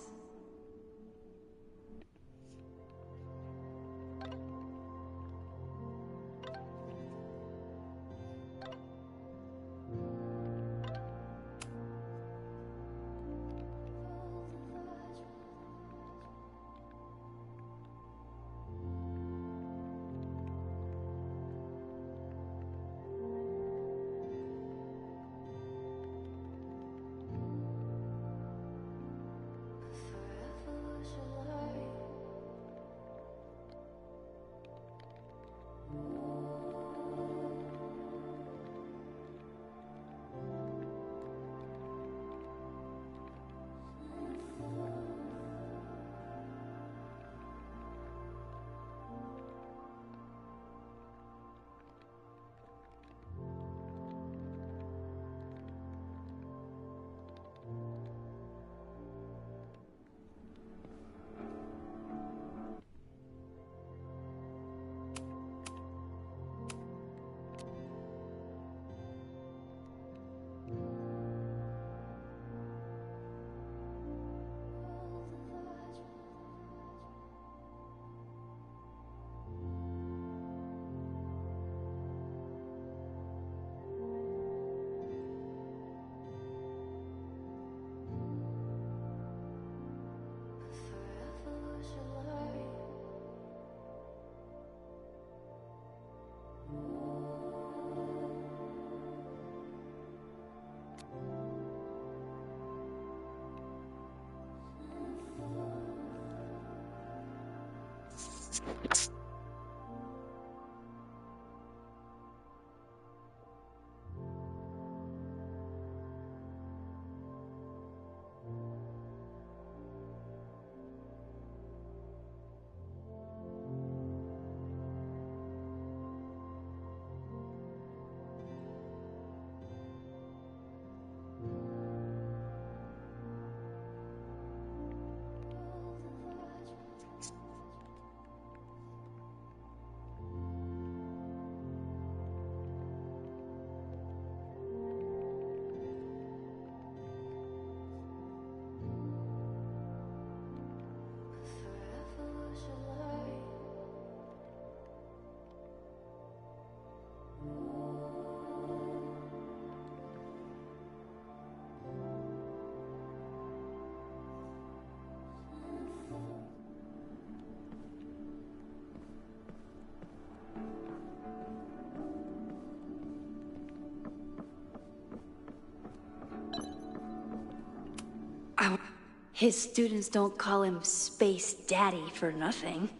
S12: His students don't call him Space Daddy for nothing.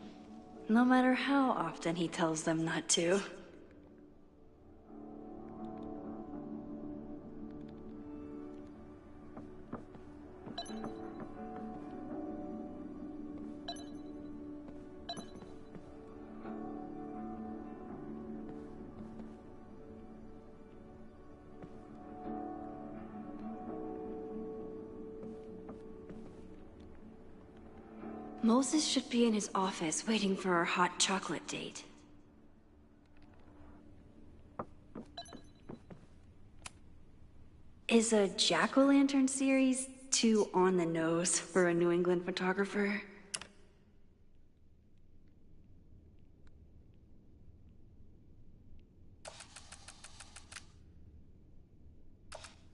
S12: No matter how often he tells them not to. Moses should be in his office waiting for our hot chocolate date. Is a jack-o'-lantern series too on the nose for a New England photographer?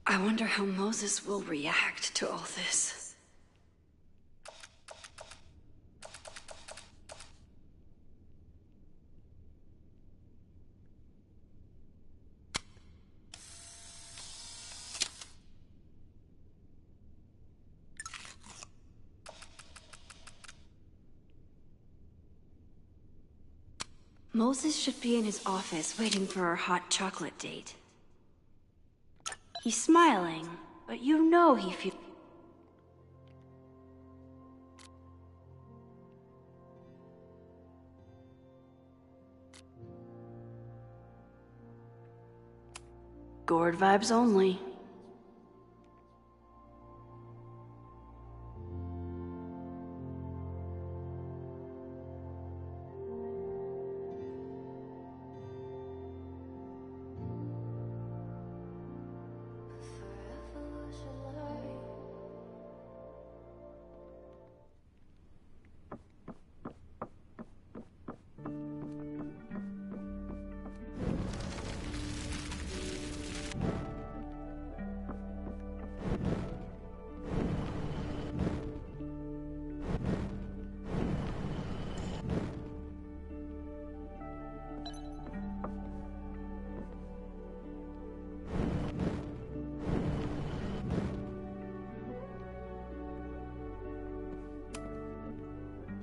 S12: I wonder how Moses will react to all this. Moses should be in his office waiting for our hot chocolate date. He's smiling, but you know he feels... Gourd vibes only.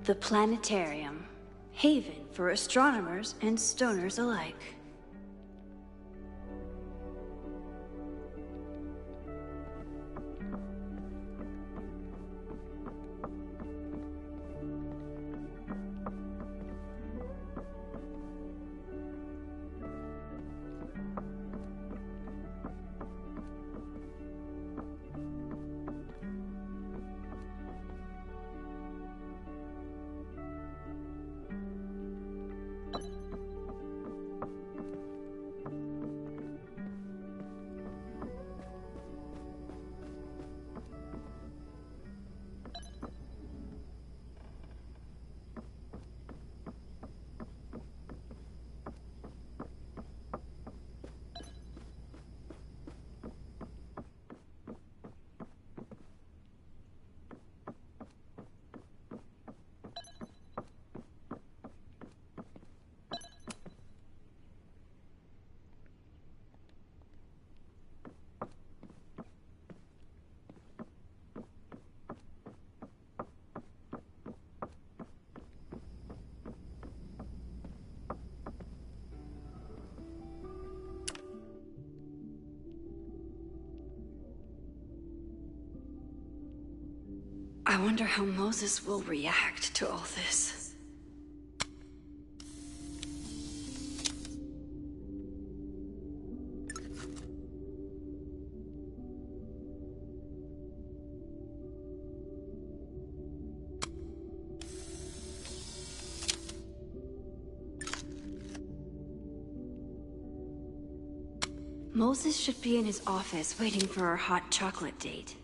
S12: The planetarium, haven for astronomers and stoners alike. I wonder how Moses will react to all this. Moses should be in his office waiting for our hot chocolate date.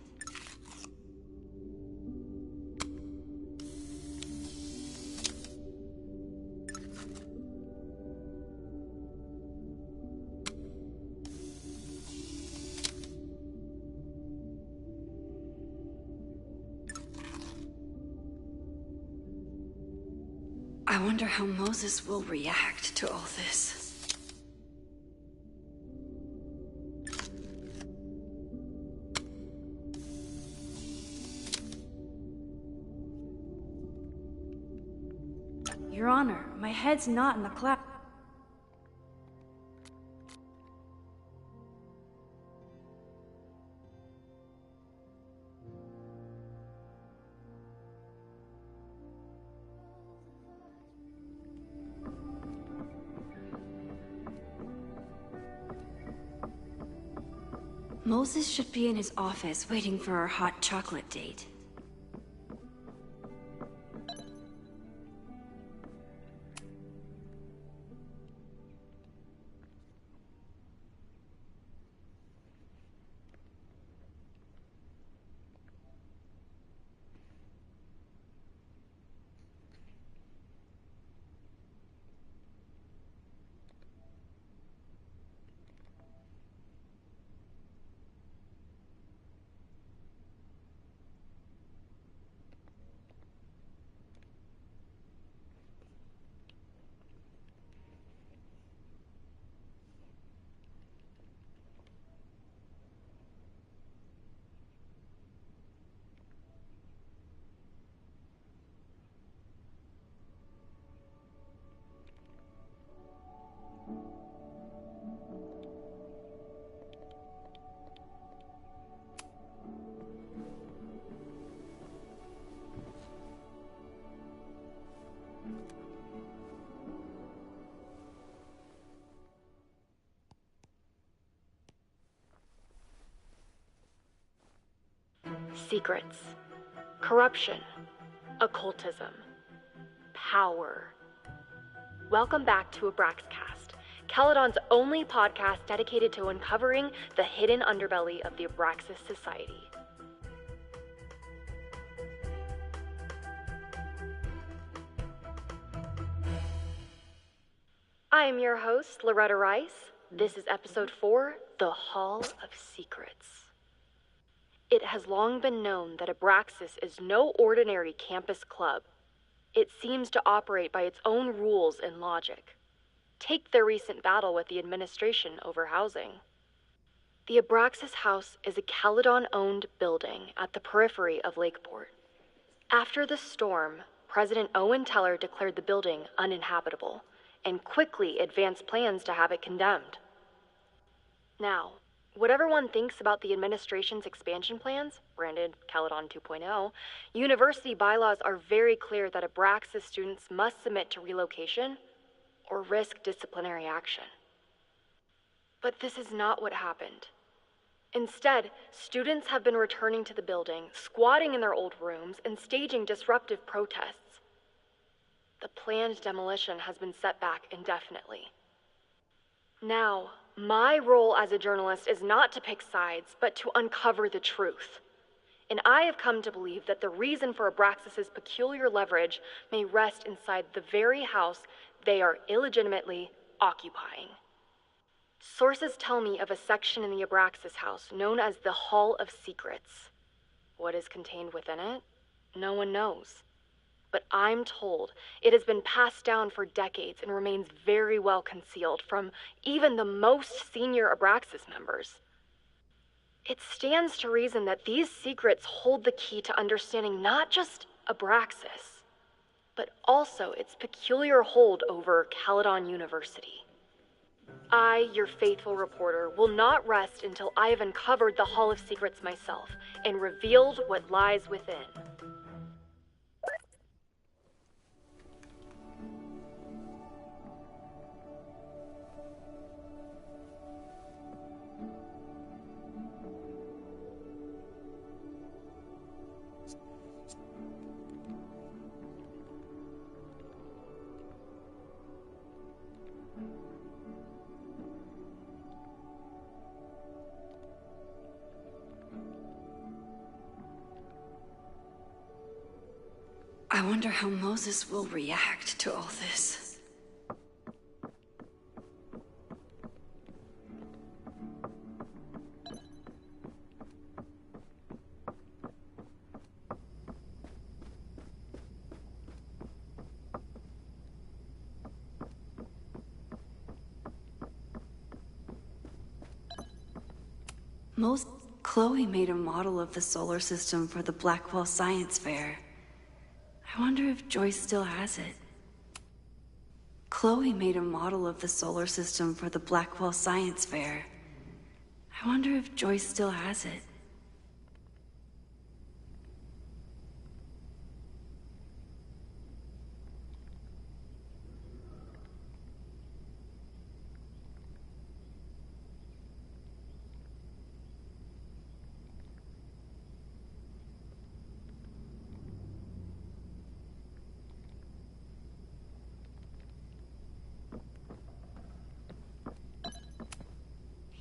S12: I wonder how Moses will react to all this. Your Honor, my head's not in the cloud. Moses should be in his office waiting for our hot chocolate date.
S13: Secrets, corruption, occultism, power. Welcome back to Abraxcast, Caledon's only podcast dedicated to uncovering the hidden underbelly of the Abraxas Society. I am your host, Loretta Rice. This is episode 4, The Hall of Secrets. It has long been known that Abraxas is no ordinary campus club. It seems to operate by its own rules and logic. Take their recent battle with the administration over housing. The Abraxas House is a Caledon-owned building at the periphery of Lakeport. After the storm, President Owen Teller declared the building uninhabitable and quickly advanced plans to have it condemned. Now, whatever one thinks about the administration's expansion plans, branded Caledon 2.0, university bylaws are very clear that Abraxas students must submit to relocation or risk disciplinary action. But this is not what happened. Instead, students have been returning to the building, squatting in their old rooms, and staging disruptive protests. The planned demolition has been set back indefinitely. Now, my role as a journalist is not to pick sides, but to uncover the truth. And I have come to believe that the reason for Abraxas's peculiar leverage may rest inside the very house they are illegitimately occupying. Sources tell me of a section in the Abraxas house known as the Hall of Secrets. What is contained within it? No one knows. But I'm told it has been passed down for decades and remains very well concealed from even the most senior Abraxas members. It stands to reason that these secrets hold the key to understanding not just Abraxas, but also its peculiar hold over Caledon University. I, your faithful reporter, will not rest until I have uncovered the Hall of Secrets myself and revealed what lies within.
S12: I wonder how Moses will react to all this. Chloe made a model of the solar system for the Blackwell Science Fair. I wonder if Joyce still has it. Chloe made a model of the solar system for the Blackwell Science Fair. I wonder if Joyce still has it.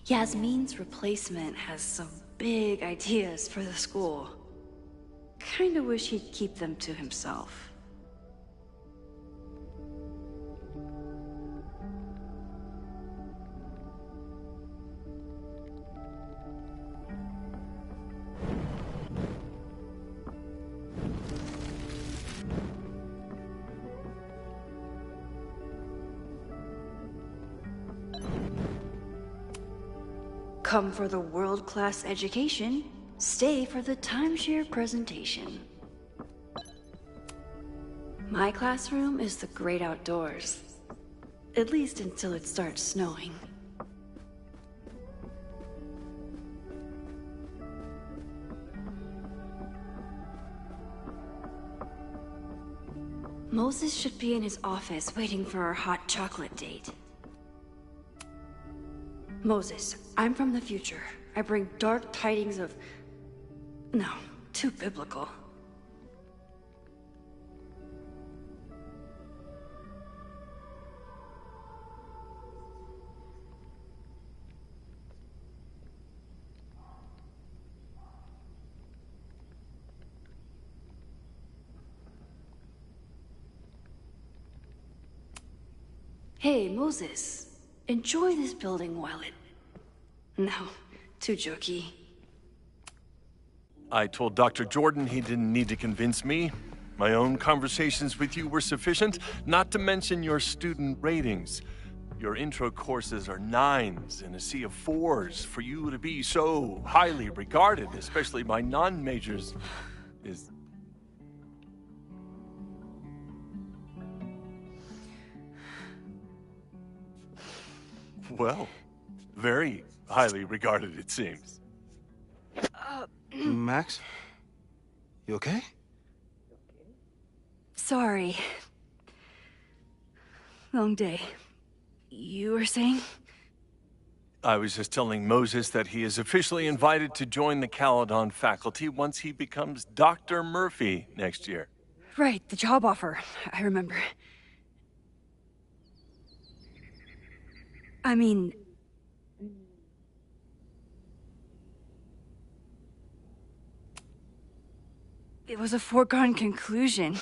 S12: Yasmin's replacement has some big ideas for the school. Kinda wish he'd keep them to himself. Come for the world-class education, stay for the timeshare presentation. My classroom is the great outdoors. At least until it starts snowing. Moses should be in his office waiting for our hot chocolate date. Moses, I'm from the future. I bring dark tidings of... No, too biblical. Hey, Moses. Enjoy this building while it... No, too jokey.
S14: I told Dr. Jordan he didn't need to convince me. My own conversations with you were sufficient, not to mention your student ratings. Your intro courses are 9s in a sea of 4s. For you to be so highly regarded, especially by non-majors, is... Well, very highly regarded, it seems.
S15: Max? You okay?
S12: Sorry. Long day. You were saying?
S14: I was just telling Moses that he is officially invited to join the Caledon faculty once he becomes Dr. Murphy next year.
S12: Right, the job offer. I remember. I mean... It was a foregone conclusion.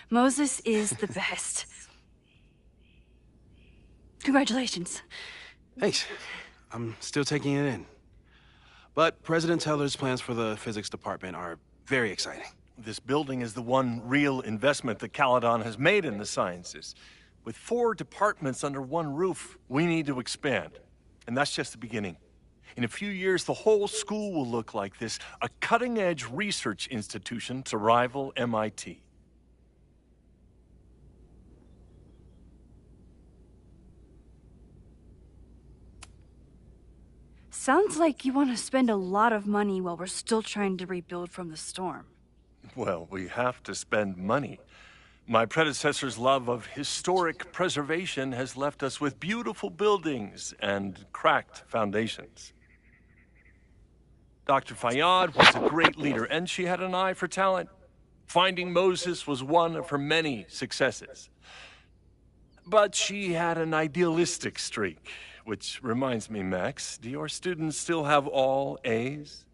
S12: Moses is the best. Congratulations.
S15: Thanks. I'm still taking it in. But President Teller's plans for the physics department are very exciting.
S14: This building is the one real investment that Caledon has made in the sciences. With 4 departments under one roof, we need to expand. And that's just the beginning. In a few years, the whole school will look like this, a cutting-edge research institution to rival MIT.
S12: Sounds like you want to spend a lot of money while we're still trying to rebuild from the storm.
S14: Well, we have to spend money. My predecessor's love of historic preservation has left us with beautiful buildings and cracked foundations. Dr. Fayyad was a great leader, and she had an eye for talent. Finding Moses was one of her many successes. But she had an idealistic streak, which reminds me, Max, do your students still have all A's?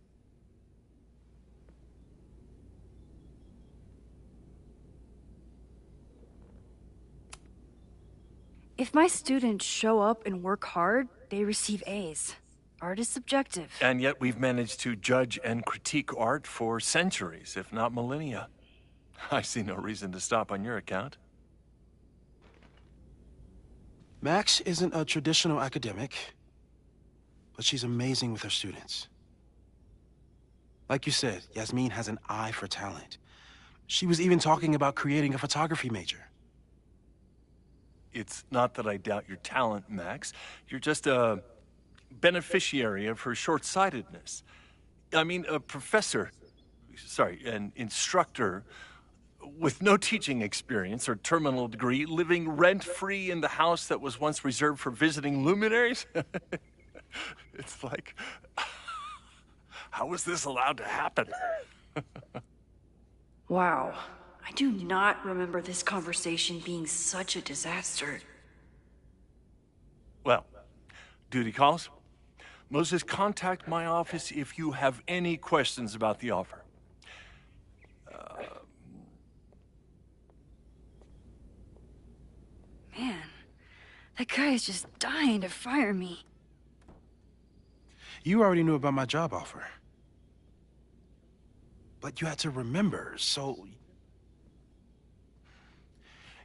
S12: If my students show up and work hard, they receive A's. Art is subjective.
S14: And yet we've managed to judge and critique art for centuries, if not millennia. I see no reason to stop on your account.
S15: Max isn't a traditional academic, but she's amazing with her students. Like you said, Yasmin has an eye for talent. She was even talking about creating a photography major.
S14: It's not that I doubt your talent, Max. You're just a beneficiary of her short-sightedness. I mean, an instructor with no teaching experience or terminal degree, living rent-free in the house that was once reserved for visiting luminaries? It's like, how was this allowed to happen?
S3: Wow. I do not remember this conversation being such a disaster.
S14: Well, duty calls. Moses, contact my office if you have any questions about the offer.
S3: Man, that guy is just dying to fire me.
S15: You already knew about my job offer. But you had to remember, so...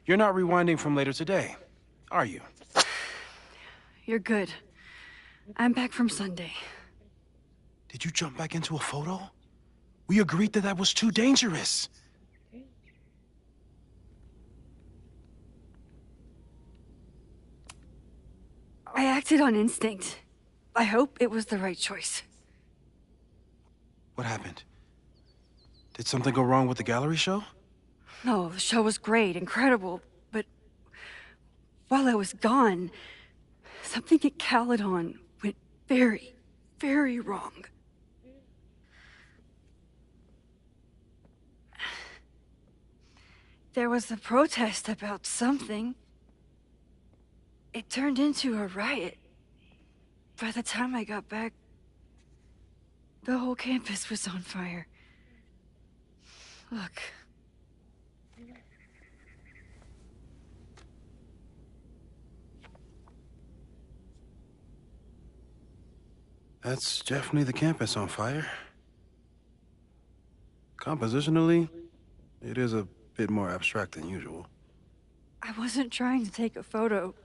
S15: You're not rewinding from later today, are you?
S3: You're good. I'm back from Sunday.
S15: Did you jump back into a photo? We agreed that was too dangerous.
S3: I acted on instinct. I hope it was the right choice.
S15: What happened? Did something go wrong with the gallery show?
S3: No, the show was great, incredible, but while I was gone, something at Caledon went very, very wrong. There was a protest about something. It turned into a riot. By the time I got back, the whole campus was on fire. Look.
S15: That's definitely the campus on fire. Compositionally, it is a bit more abstract than usual.
S3: I wasn't trying to take a photo.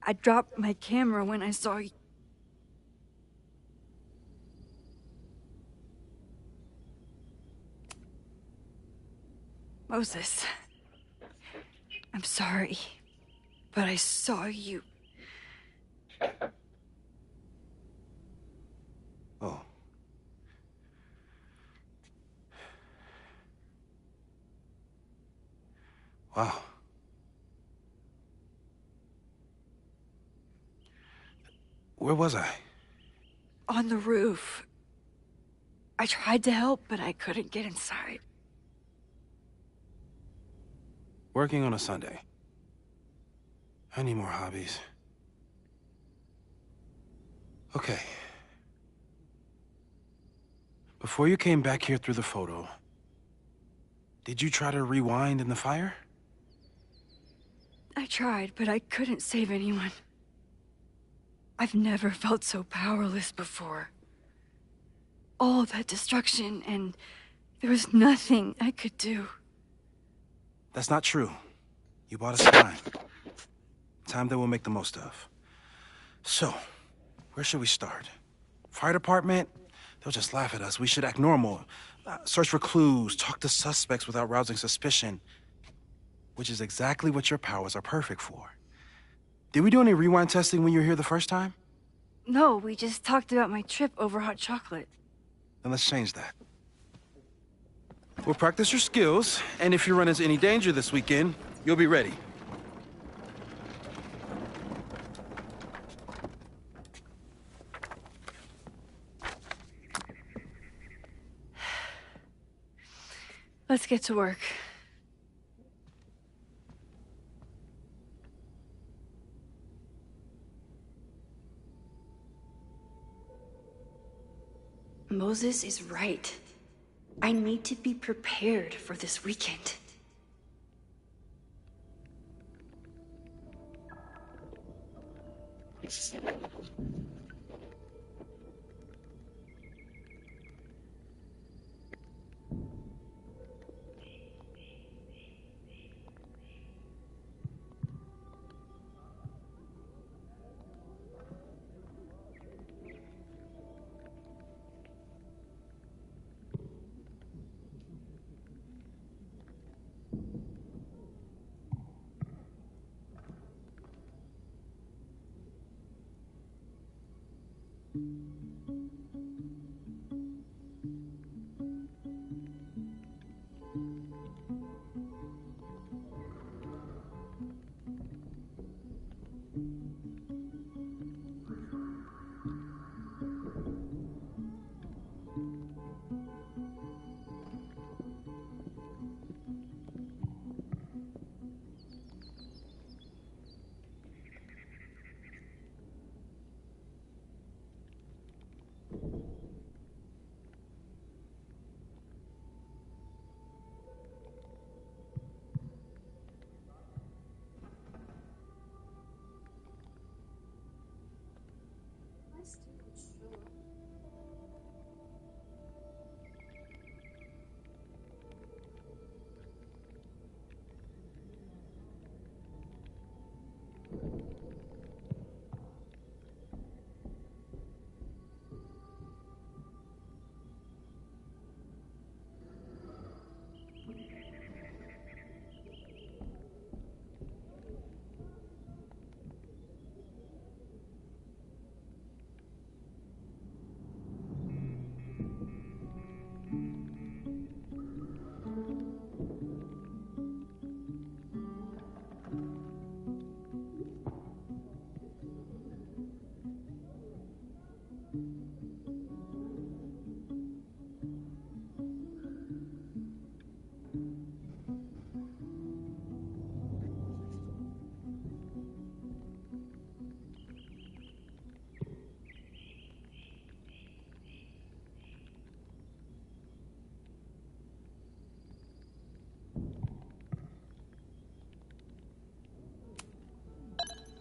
S3: I dropped my camera when I saw you. Moses, I'm sorry, but I saw you.
S15: Oh. Wow. Where was I?
S3: On the roof. I tried to help, but I couldn't get inside.
S15: Working on a Sunday. I need more hobbies. Okay. Before you came back here through the photo, did you try to rewind in the fire?
S3: I tried, but I couldn't save anyone. I've never felt so powerless before. All that destruction, and there was nothing I could do.
S15: That's not true. You bought us time. Time that we'll make the most of. So, where should we start? Fire department? They'll just laugh at us. We should act normal. Search for clues, talk to suspects without rousing suspicion. Which is exactly what your powers are perfect for. Did we do any rewind testing when you were here the first time?
S3: No, we just talked about my trip over hot chocolate.
S15: Then let's change that. We'll practice your skills, and if you run into any danger this weekend, you'll be ready.
S3: Let's get to work. Moses is right. I need to be prepared for this weekend.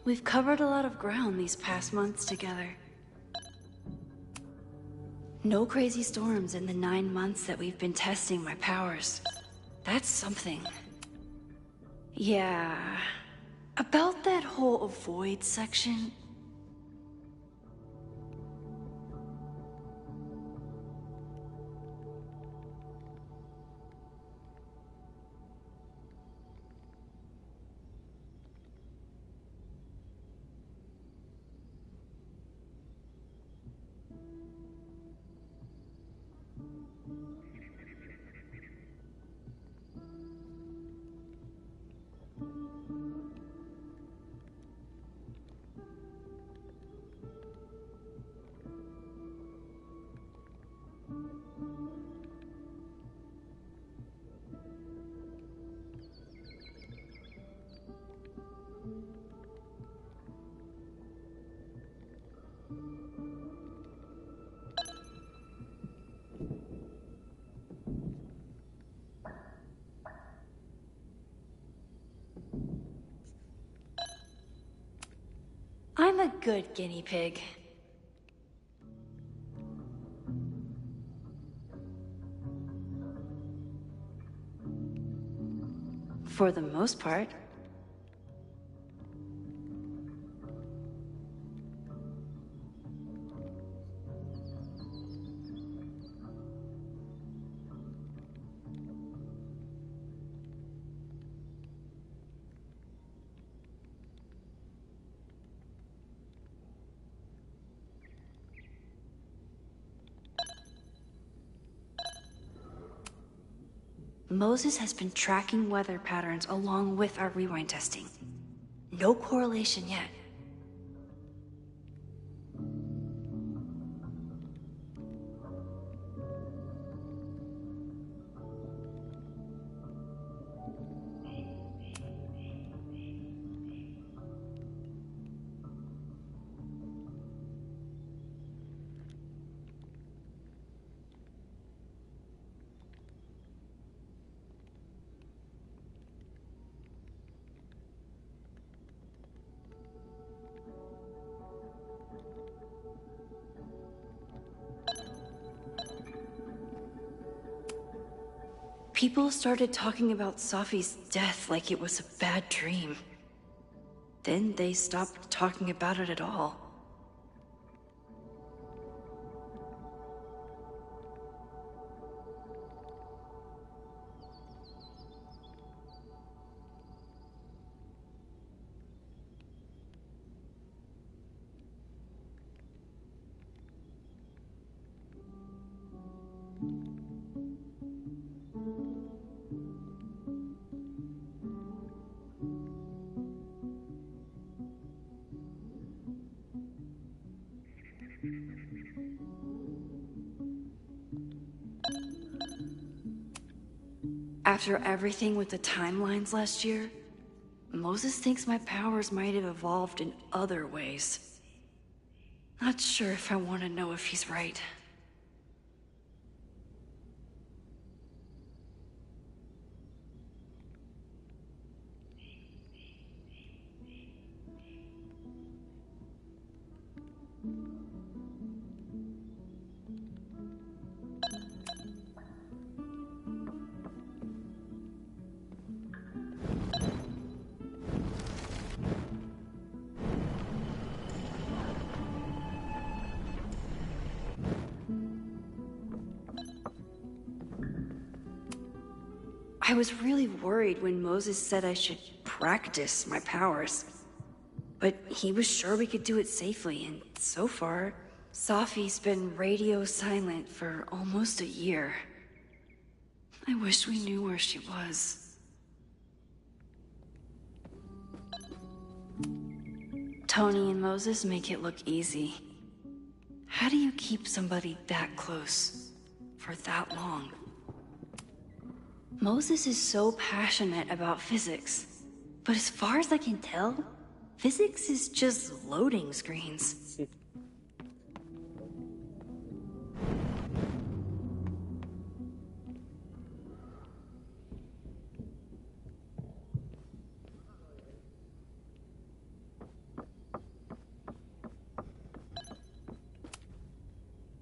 S12: We've covered a lot of ground these past months together. No crazy storms in the 9 months that we've been testing my powers. That's something. Yeah. About that whole avoid section. I'm a good guinea pig. For the most part. Moses has been tracking weather patterns along with our rewind testing. No correlation yet. People started talking about Safi's death like it was a bad dream. Then they stopped talking about it at all. After everything with the timelines last year, Moses thinks my powers might have evolved in other ways. Not sure if I want to know if he's right. I was really worried when Moses said I should practice my powers. But he was sure we could do it safely, and so far, Safi's been radio silent for almost a year. I wish we knew where she was. Tony and Moses make it look easy. How do you keep somebody that close for that long? Moses is so passionate about physics, but as far as I can tell, physics is just loading screens.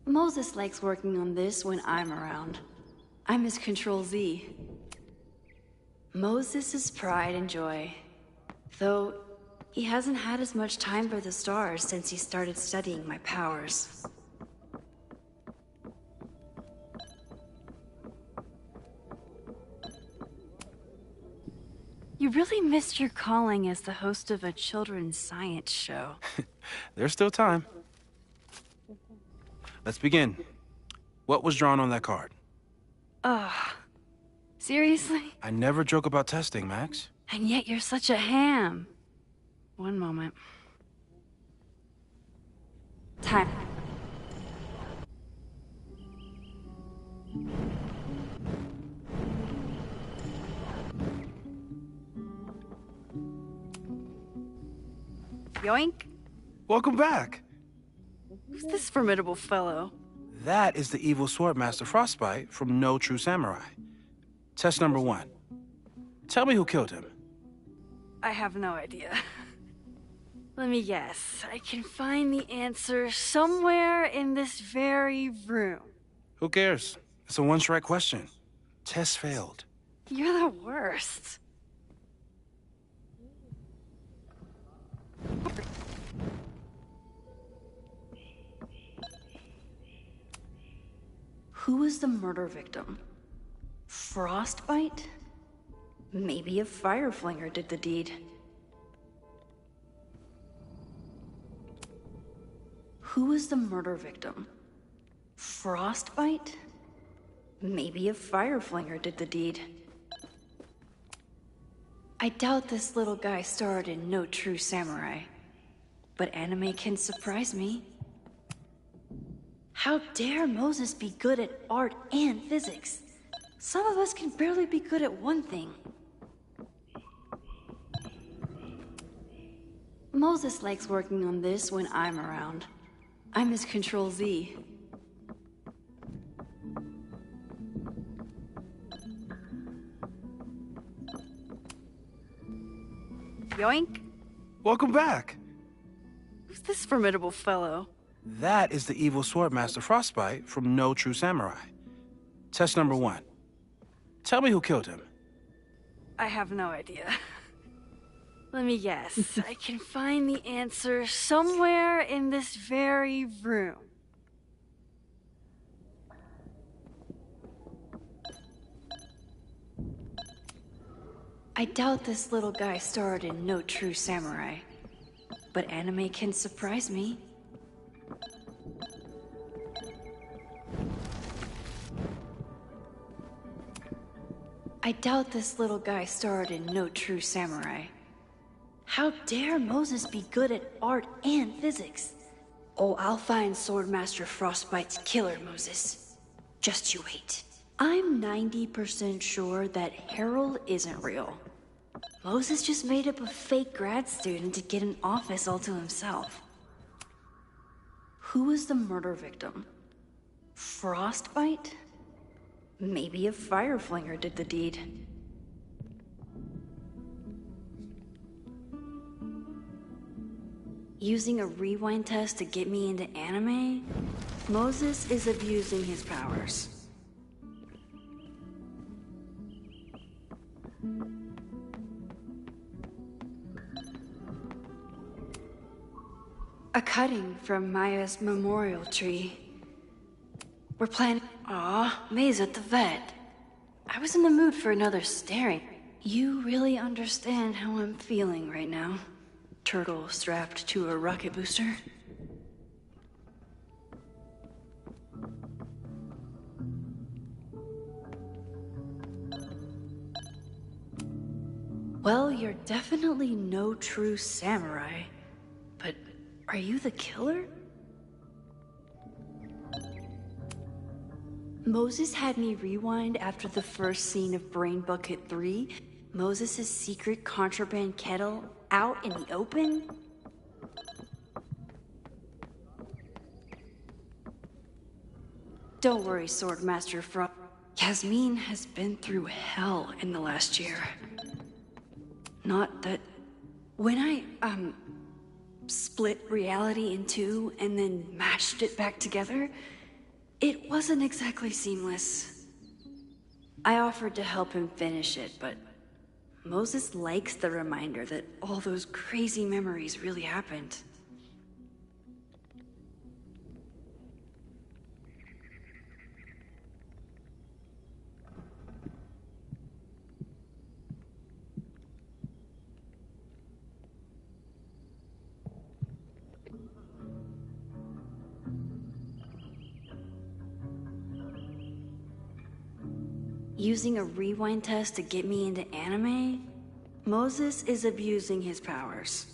S12: Moses likes working on this when I'm around. I'm his Control-Z. Moses' pride and joy. Though, he hasn't had as much time for the stars since he started studying my powers. You really missed your calling as the host of a children's science show.
S15: There's still time. Let's begin. What was drawn on that card?
S12: Seriously?
S15: I never joke about testing, Max.
S12: And yet you're such a ham. One moment. Time. Yoink.
S15: Welcome back.
S12: Who's this formidable fellow?
S15: That is the evil Swordmaster Frostbite from No True Samurai. Test number 1. Tell me who killed him.
S12: I have no idea. Let me guess. I can find the answer somewhere in this very room.
S15: Who cares? It's a one-strike question. Test failed.
S12: You're the worst. Who was the murder victim? Frostbite? Maybe a fire flinger did the deed. Who was the murder victim? Frostbite? Maybe a fire flinger did the deed. I doubt this little guy starred in No True Samurai, but anime can surprise me. How dare Moses be good at art and physics? Some of us can barely be good at one thing. Moses likes working on this when I'm around. I'm his Control-Z. Yoink.
S15: Welcome back.
S12: Who's this formidable fellow?
S15: That is the evil Swordmaster Frostbite from No True Samurai. Test number 1. Tell me who killed him.
S12: I have no idea. Let me guess. I can find the answer somewhere in this very room. I doubt this little guy starred in No True Samurai, but anime can surprise me. I doubt this little guy starred in No True Samurai. How dare Moses be good at art and physics? Oh, I'll find Swordmaster Frostbite's killer, Moses. Just you wait. I'm 90% sure that Harold isn't real. Moses just made up a fake grad student to get an office all to himself. Who was the murder victim? Frostbite? Maybe a fire flinger did the deed. Using a rewind test to get me into anime? Moses is abusing his powers. A cutting from Maya's memorial tree. We're planning. Aw, May's at the vet. I was in the mood for another staring. You really understand how I'm feeling right now. Turtle strapped to a rocket booster. Well, you're definitely no true samurai. But are you the killer? Moses had me rewind after the first scene of Brain Bucket 3. Moses' secret contraband kettle out in the open? Don't worry, Swordmaster Frost. Yasmin has been through hell in the last year. Not that... When I, split reality in two and then mashed it back together, it wasn't exactly seamless. I offered to help him finish it, but Moses likes the reminder that all those crazy memories really happened. Using a rewind test to get me into anime? Moses is abusing his powers.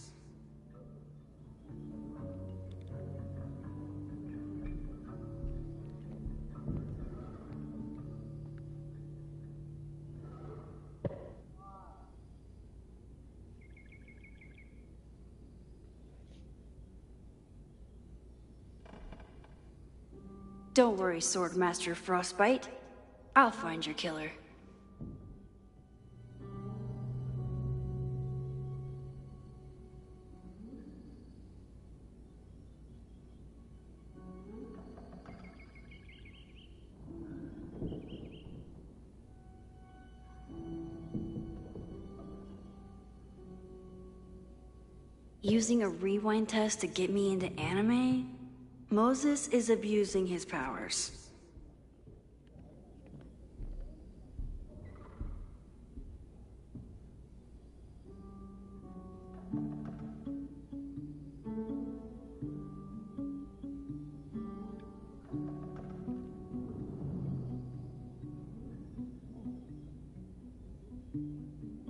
S12: Don't worry, Swordmaster Frostbite. I'll find your killer. Using a rewind test to get me into anime? Moses is abusing his powers.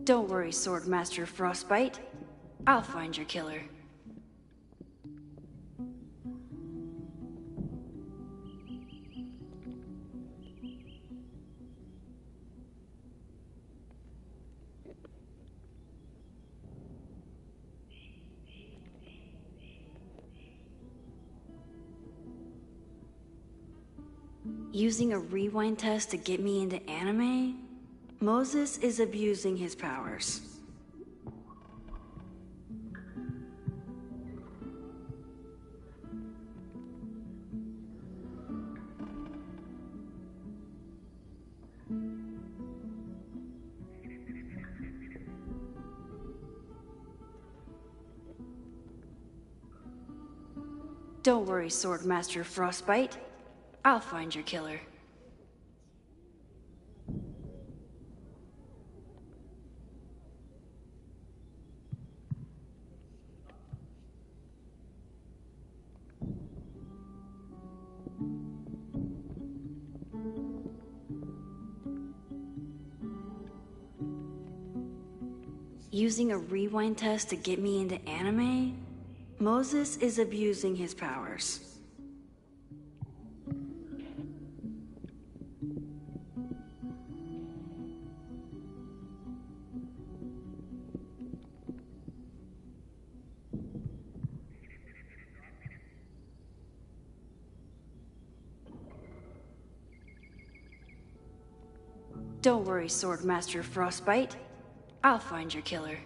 S12: Don't worry, Swordmaster Frostbite. I'll find your killer. Using a rewind test to get me into anime? Moses is abusing his powers. Don't worry, Swordmaster Frostbite. I'll find your killer. Using a rewind test to get me into anime? Moses is abusing his powers. Don't worry, Swordmaster Frostbite. I'll find your killer.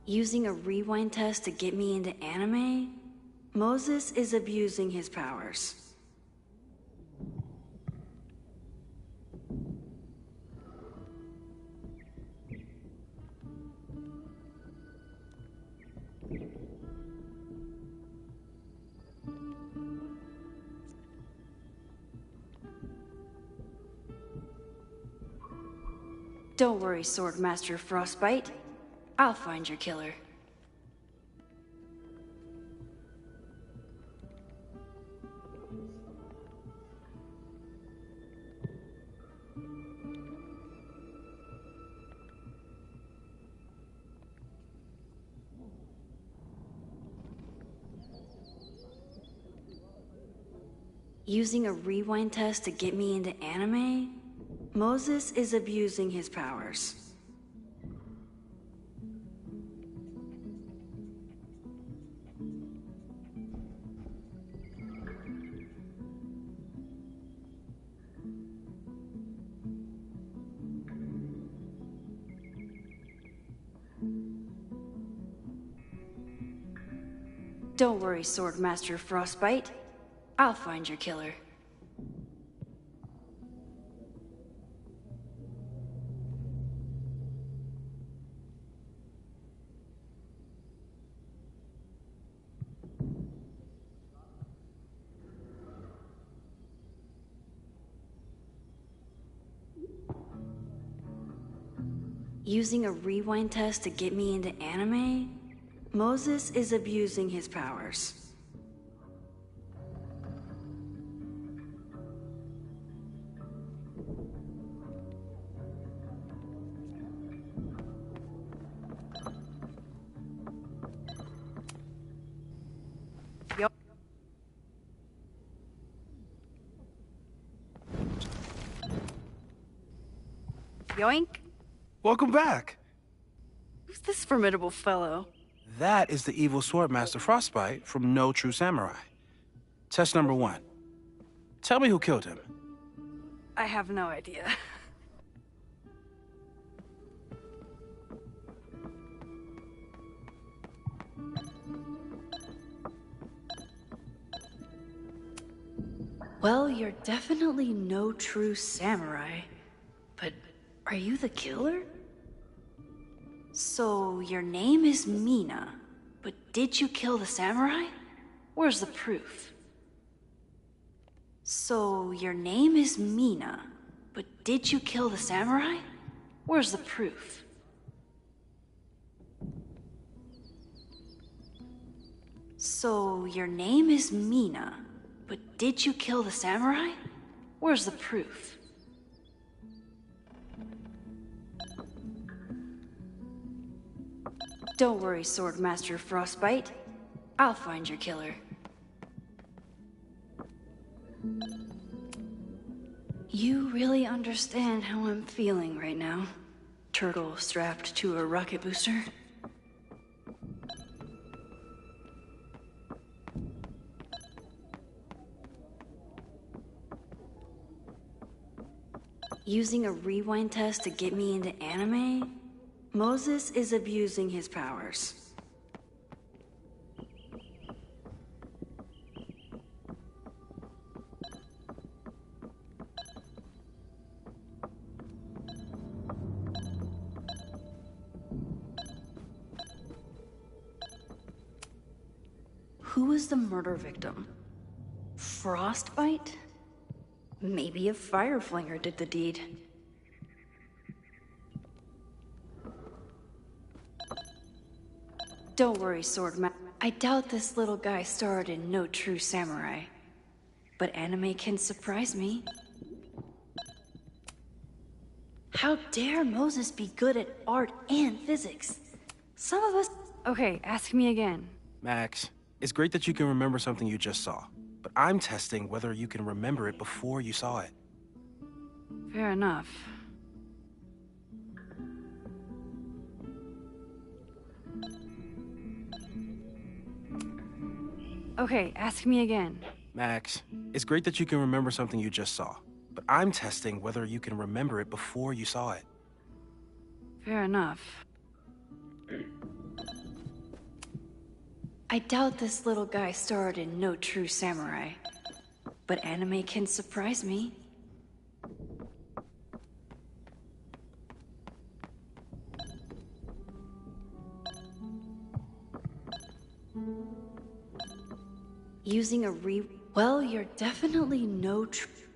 S12: Using a rewind test to get me into anime? Moses is abusing his powers. Don't worry, Swordmaster Frostbite. I'll find your killer. Using a rewind test to get me into anime? Moses is abusing his powers. Don't worry, Swordmaster Frostbite. I'll find your killer. Using a rewind test to get me into anime? Moses is abusing his powers. Yoink!
S15: Welcome back.
S12: Who's this formidable fellow?
S15: That is the evil Swordmaster Frostbite from No True Samurai. Test number 1. Tell me who killed him.
S12: I have no idea. Well, you're definitely no true samurai. But are you the killer? So, your name is Mina, but did you kill the samurai? Where's the proof? So, your name is Mina, but did you kill the samurai? Where's the proof? So, your name is Mina, but did you kill the samurai? Where's the proof? Don't worry, Swordmaster Frostbite. I'll find your killer. You really understand how I'm feeling right now? Turtle strapped to a rocket booster? Using a rewind test to get me into anime? Moses is abusing his powers. Who was the murder victim? Frostbite? Maybe a fire flinger did the deed. Don't worry, Swordman. I doubt this little guy starred in No True Samurai. But anime can surprise me. How dare Moses be good at art and physics? Some of us... Okay, ask me again.
S15: Max, it's great that you can remember something you just saw. but I'm testing whether you can remember it before you saw it.
S3: Fair enough. Okay, ask me again.
S15: Max, it's great that you can remember something you just saw, but I'm testing whether you can remember it before you saw it.
S3: Fair enough. I doubt this little guy starred in No True Samurai, but anime can surprise me. Using a Well, you're definitely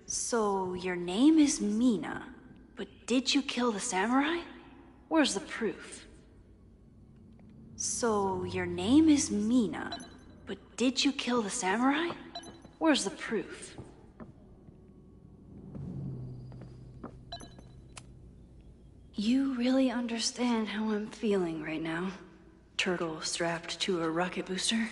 S3: So, your name is Mina, but did you kill the samurai? Where's the proof? So, your name is Mina, but did you kill the samurai? Where's the proof? You really understand how I'm feeling right now? Turtle strapped to a rocket booster?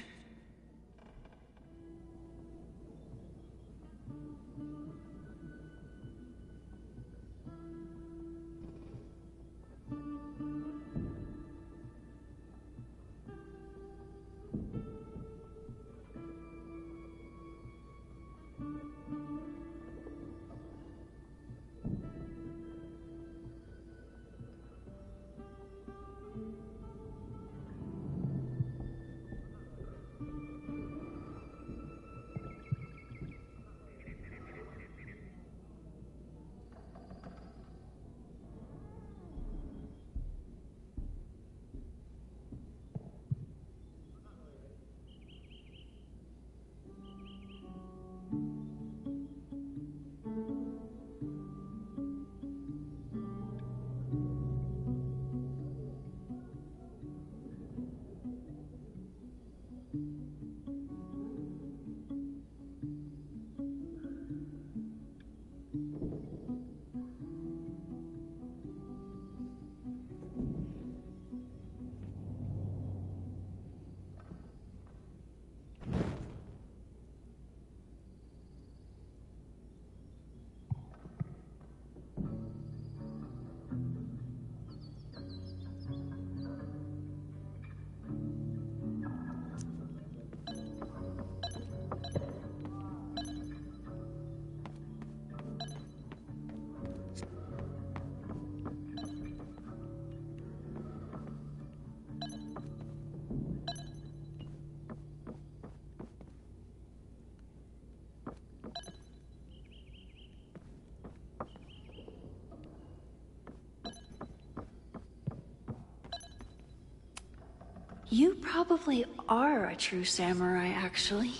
S3: You probably are a true samurai, actually.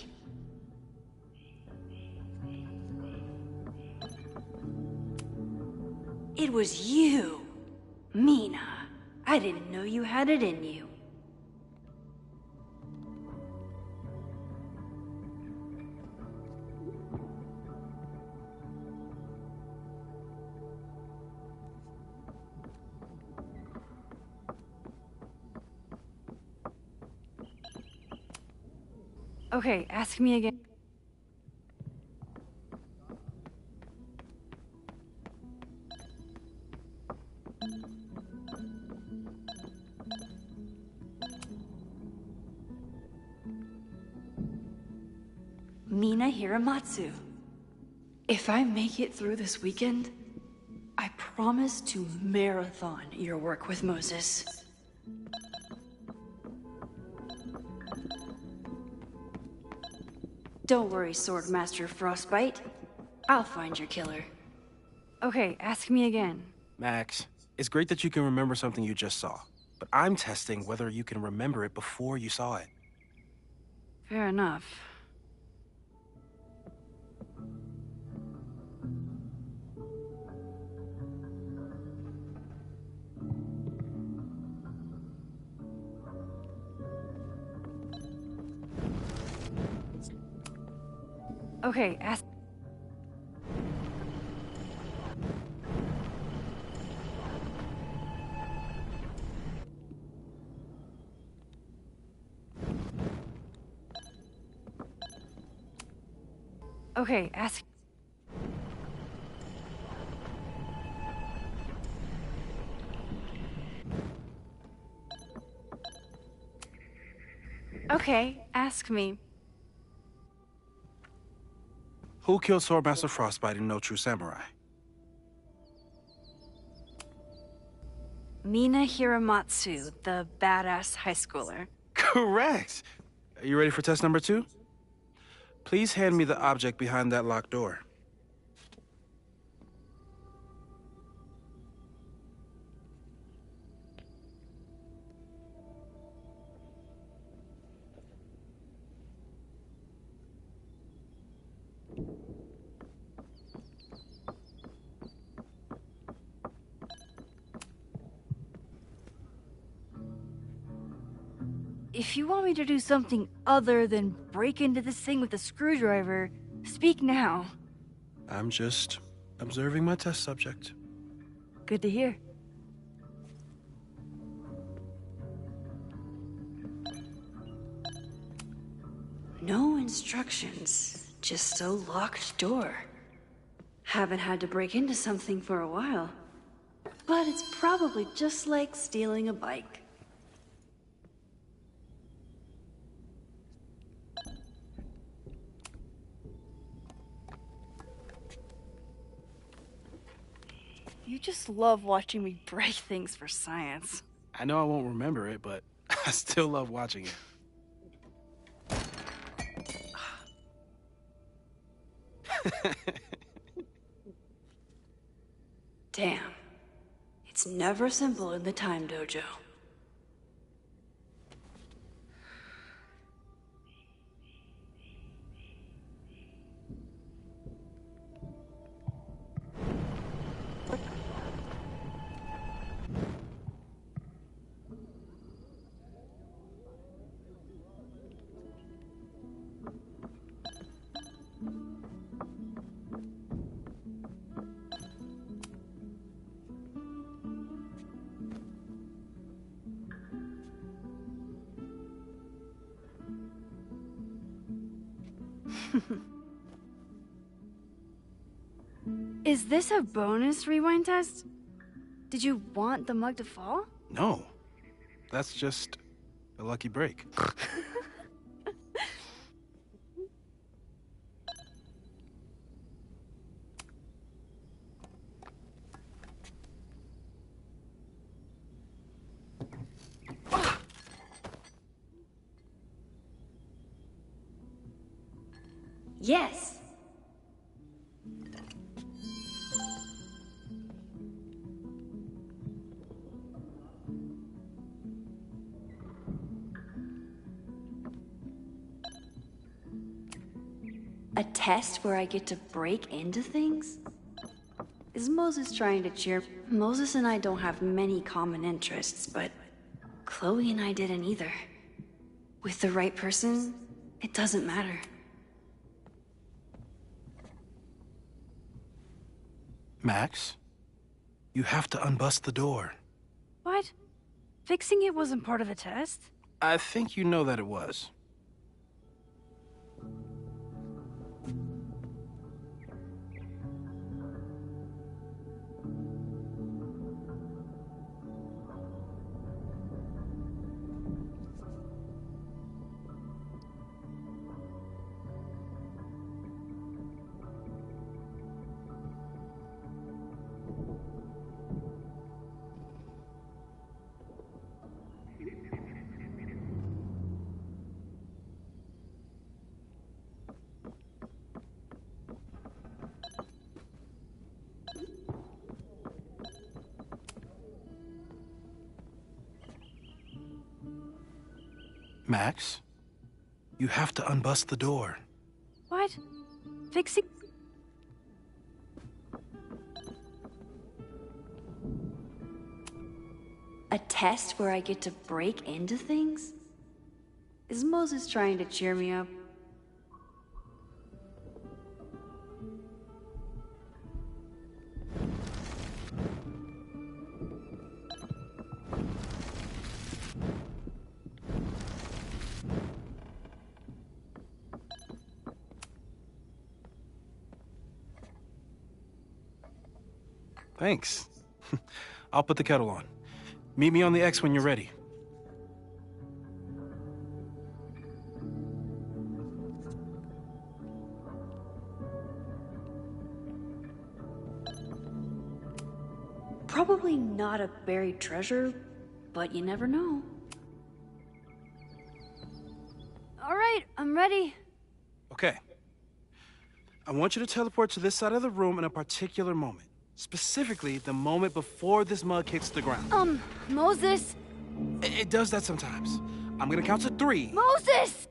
S3: It was you, Mina. I didn't know you had it in you. Okay, ask me again. Mina Hiramatsu. If I make it through this weekend, I promise to marathon your work with Moses. Don't worry, Swordmaster Frostbite. I'll find your killer. Okay, ask me again.
S15: Max, it's great that you can remember something you just saw, but I'm testing whether you can remember it before you saw it.
S3: Fair enough. Okay, ask. Okay, ask. Okay, ask me.
S15: Who killed Swordmaster Frostbite in No True Samurai?
S3: Mina Hiramatsu, the badass high schooler.
S15: Correct! Are you ready for test number 2? Please hand me the object behind that locked door.
S3: If you want me to do something other than break into this thing with a screwdriver, speak now.
S15: I'm just observing my test subject.
S3: Good to hear. No instructions, just a locked door. Haven't had to break into something for a while. But it's probably just like stealing a bike. You just love watching me break things for science.
S15: I know I won't remember it, but I still love watching it.
S12: Damn. It's never simple in the time dojo.
S3: Is this a bonus rewind test? Did you want the mug to fall?
S15: No. That's just a lucky break.
S12: Yes. A test where I get to break into things? Is Moses trying to cheer? Moses and I don't have many common interests, but Chloe and I didn't either. With the right person, it doesn't matter.
S15: Max, you have to unbust the door.
S3: What? Fixing it wasn't part of the test?
S15: I think you know that it was. Max, you have to unbust the door.
S3: What? Fixing...
S12: A test where I get to break into things? Is Moses trying to cheer me up?
S15: Thanks. I'll put the kettle on. Meet me on the X when you're ready.
S12: Probably not a buried treasure, but you never know.
S3: All right, I'm ready.
S15: Okay. I want you to teleport to this side of the room in a particular moment. Specifically, the moment before this mug hits the ground.
S3: Moses!
S15: It does that sometimes. I'm gonna count to 3.
S3: Moses!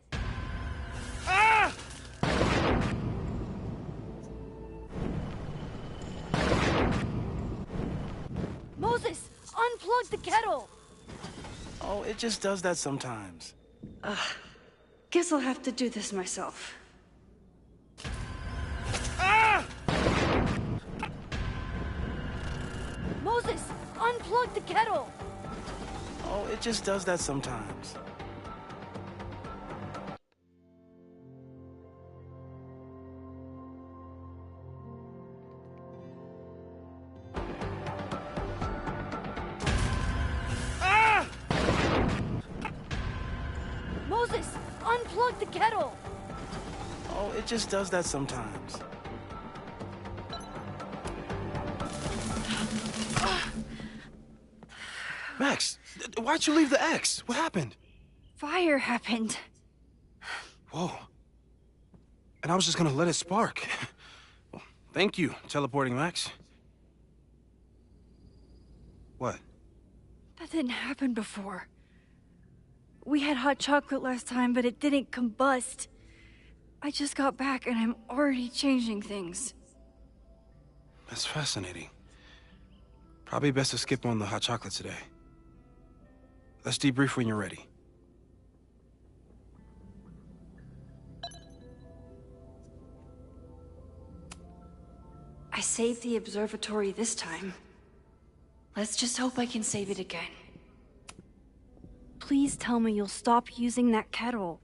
S15: Ah!
S3: Moses, unplug the kettle!
S15: Oh, it just does that sometimes.
S12: Guess I'll have to do this myself.
S15: Ah!
S3: Moses, unplug the kettle!
S15: Oh, it just does that sometimes. Ah!
S3: Moses, unplug the kettle!
S15: Oh, it just does that sometimes. Max, why'd you leave the X? What happened?
S3: Fire happened.
S15: Whoa. And I was just gonna let it spark. Well, thank you, teleporting Max. What?
S3: That didn't happen before. We had hot chocolate last time, but it didn't combust. I just got back and I'm already changing things.
S15: That's fascinating. Probably best to skip on the hot chocolate today. Let's debrief when you're ready.
S12: I saved the observatory this time. Let's just hope I can save it again.
S3: Please tell me you'll stop using that kettle.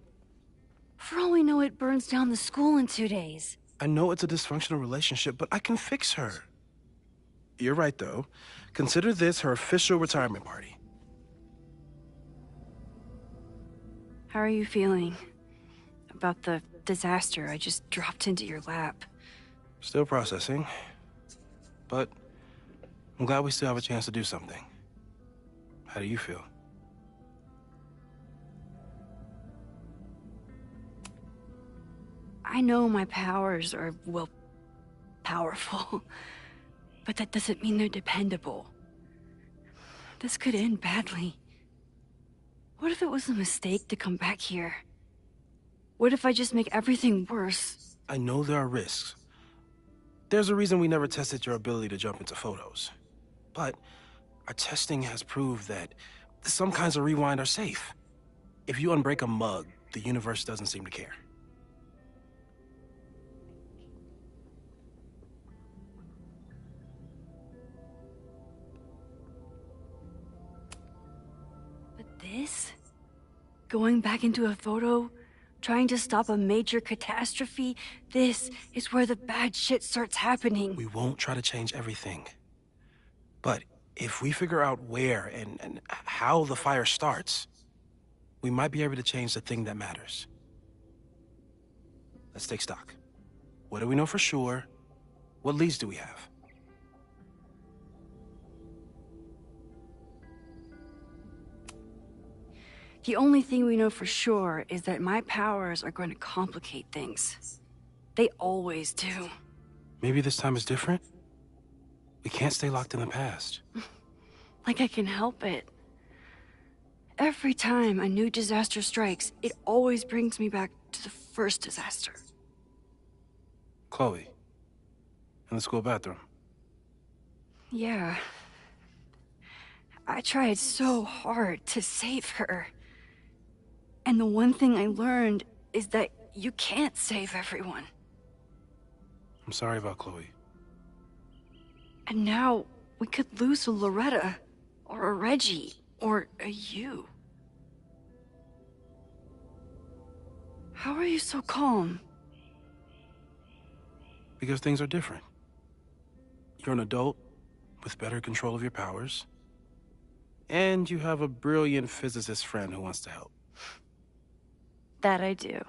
S3: For all we know, it burns down the school in 2 days.
S15: I know it's a dysfunctional relationship, but I can fix her. You're right, though. Consider this her official retirement party.
S3: How are you feeling about the disaster I just dropped into your lap?
S15: Still processing. But I'm glad we still have a chance to do something. How do you feel?
S3: I know my powers are, well, powerful. But that doesn't mean they're dependable. This could end badly. What if it was a mistake to come back here? What if I just make everything worse?
S15: I know there are risks. There's a reason we never tested your ability to jump into photos. But our testing has proved that some kinds of rewind are safe. If you unbreak a mug, the universe doesn't seem to care.
S3: This? Going back into a photo? Trying to stop a major catastrophe? This is where the bad shit starts happening.
S15: We won't try to change everything. But if we figure out where and how the fire starts, we might be able to change the thing that matters. Let's take stock. What do we know for sure? What leads do we have?
S3: The only thing we know for sure is that my powers are going to complicate things. They always do.
S15: Maybe this time is different? We can't stay locked in the past.
S3: Like I can help it. Every time a new disaster strikes, it always brings me back to the first disaster.
S15: Chloe, in the school bathroom.
S3: Yeah. I tried so hard to save her. And the one thing I learned is that you can't save everyone.
S15: I'm sorry about Chloe.
S3: And now we could lose a Loretta, or a Reggie, or a you. How are you so calm?
S15: Because things are different. You're an adult, with better control of your powers. And you have a brilliant physicist friend who wants to help.
S12: That I do.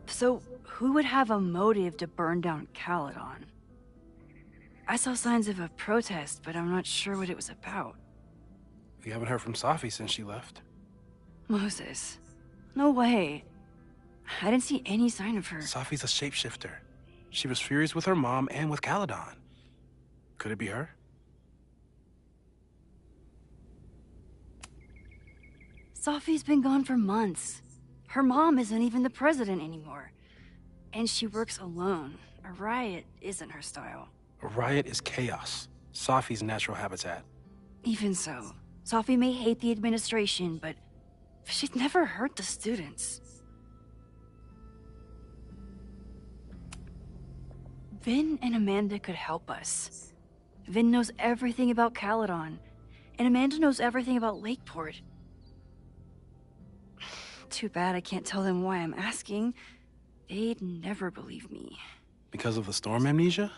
S12: So, who would have a motive to burn down Caledon? I saw signs of a protest, but I'm not sure what it was about.
S15: We haven't heard from Safi since she left.
S12: Moses. No way. I didn't see any sign of her.
S15: Safi's a shapeshifter. She was furious with her mom and with Caledon. Could it be her?
S12: Safi's been gone for months. Her mom isn't even the president anymore. And she works alone. A riot isn't her style.
S15: A riot is chaos. Safi's natural habitat.
S12: Even so, Safi may hate the administration, but she'd never hurt the students. Vin and Amanda could help us. Vin knows everything about Caledon, and Amanda knows everything about Lakeport. Too bad I can't tell them why I'm asking. They'd never believe me.
S15: Because of the storm amnesia?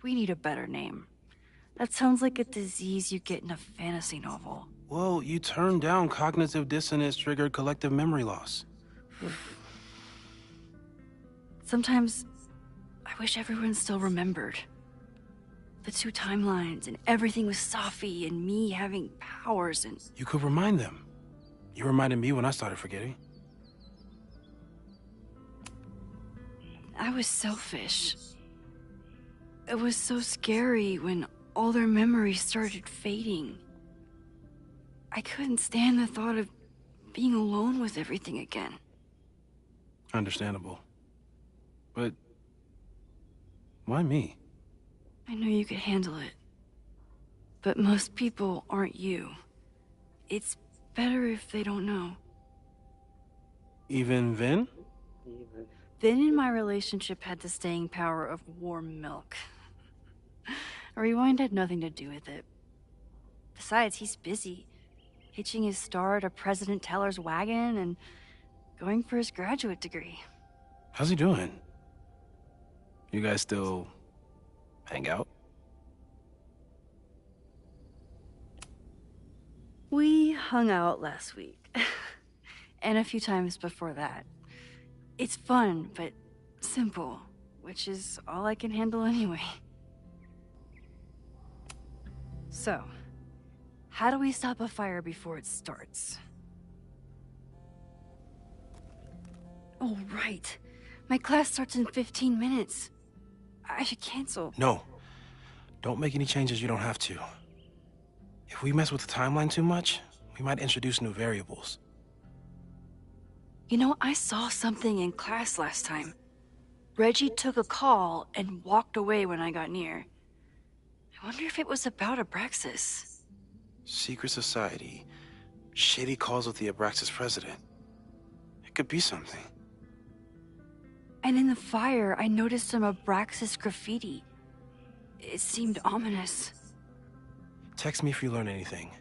S12: We need a better name. That sounds like a disease you get in a fantasy novel.
S15: Well, you turned down cognitive dissonance triggered collective memory loss.
S12: Sometimes, I wish everyone still remembered. The two timelines and everything with Safi and me having powers and...
S15: You could remind them. You reminded me when I started forgetting.
S12: I was selfish. It was so scary when all their memories started fading. I couldn't stand the thought of being alone with everything again.
S15: Understandable. But why me?
S12: I know you could handle it. But most people aren't you. It's better if they don't know.
S15: Even Vin?
S12: Vin and my relationship had the staying power of warm milk. Rewind had nothing to do with it. Besides, he's busy, hitching his star to President Teller's wagon and going for his graduate degree.
S15: How's he doing? You guys still hang out?
S12: We hung out last week. And a few times before that. It's fun, but simple, which is all I can handle anyway. So, how do we stop a fire before it starts? Oh, right. My class starts in 15 minutes. I should cancel.
S15: No. Don't make any changes you don't have to. If we mess with the timeline too much, we might introduce new variables.
S12: You know, I saw something in class last time. Reggie took a call and walked away when I got near. I wonder if it was about Abraxas.
S15: Secret society. Shady calls with the Abraxas president. It could be something.
S12: And in the fire, I noticed some Abraxas graffiti. It seemed ominous.
S15: Text me if you learn anything.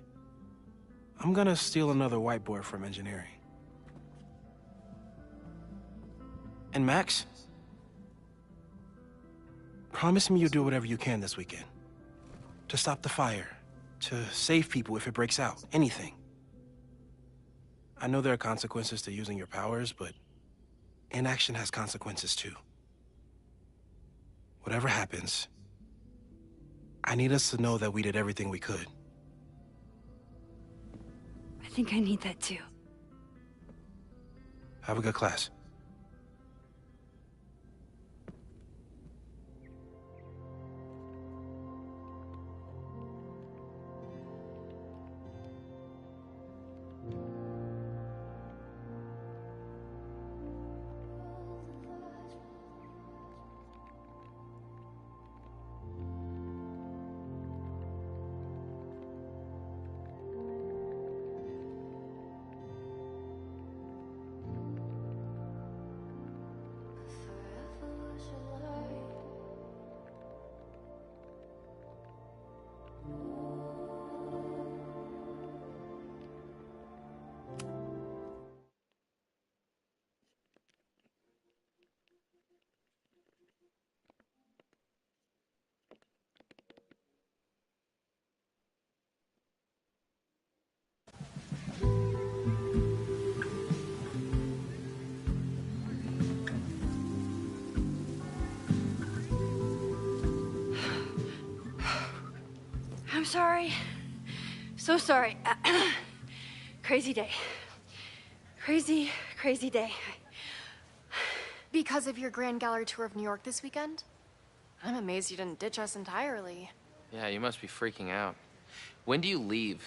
S15: I'm gonna steal another whiteboard from engineering. And Max? Promise me you'll do whatever you can this weekend. To stop the fire. To save people if it breaks out. Anything. I know there are consequences to using your powers, but inaction has consequences too. Whatever happens, I need us to know that we did everything we could.
S12: I think I need that too.
S15: Have a good class.
S12: I'm sorry. So sorry. Crazy day. Crazy, crazy day.
S13: Because of your Grand Gallery tour of New York this weekend? I'm amazed you didn't ditch us entirely.
S16: Yeah, you must be freaking out. When do you leave?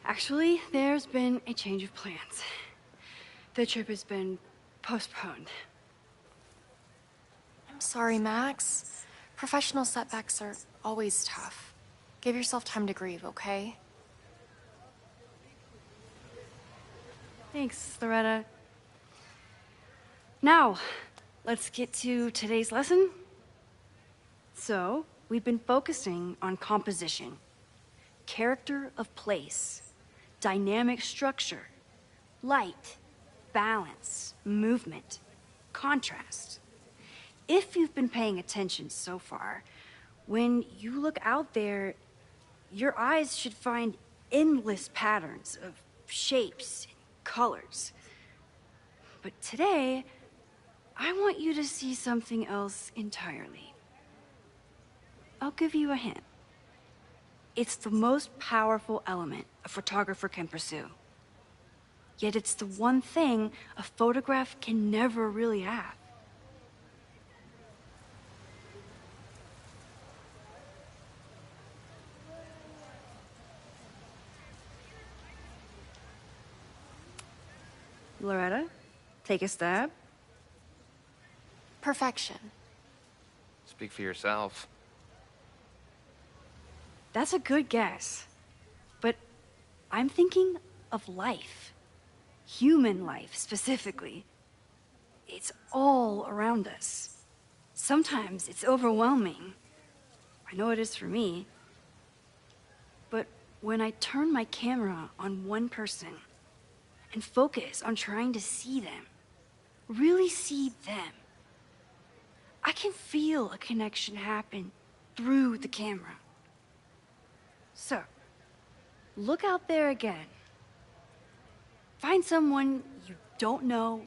S12: Actually, there's been a change of plans. The trip has been postponed.
S13: I'm sorry, Max. Professional setbacks are always tough. Give yourself time to grieve, okay?
S12: Thanks, Loretta. Now, let's get to today's lesson. So, we've been focusing on composition, character of place, dynamic structure, light, balance, movement, contrast. If you've been paying attention so far, when you look out there, your eyes should find endless patterns of shapes and colors. But today, I want you to see something else entirely. I'll give you a hint. It's the most powerful element a photographer can pursue. Yet it's the one thing a photograph can never really have. Loretta, take a stab.
S13: Perfection.
S16: Speak for yourself.
S12: That's a good guess. But I'm thinking of life. Human life, specifically. It's all around us. Sometimes it's overwhelming. I know it is for me. But when I turn my camera on one person and focus on trying to see them, really see them, I can feel a connection happen through the camera. So, look out there again. Find someone you don't know,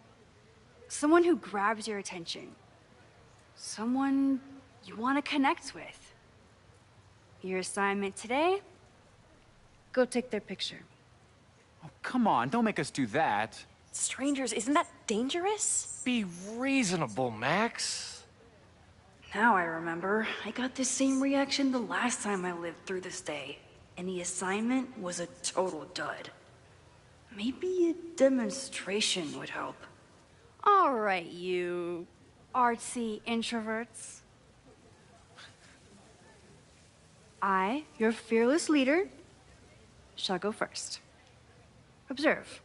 S12: someone who grabs your attention, someone you want to connect with. Your assignment today? Go take their picture.
S17: Oh, come on, don't make us do that.
S13: Strangers, isn't that dangerous?
S9: Be reasonable, Max.
S12: Now I remember. I got the same reaction the last time I lived through this day, and the assignment was a total dud. Maybe a demonstration would help. All right, you artsy introverts. I, your fearless leader, shall go first. Observe.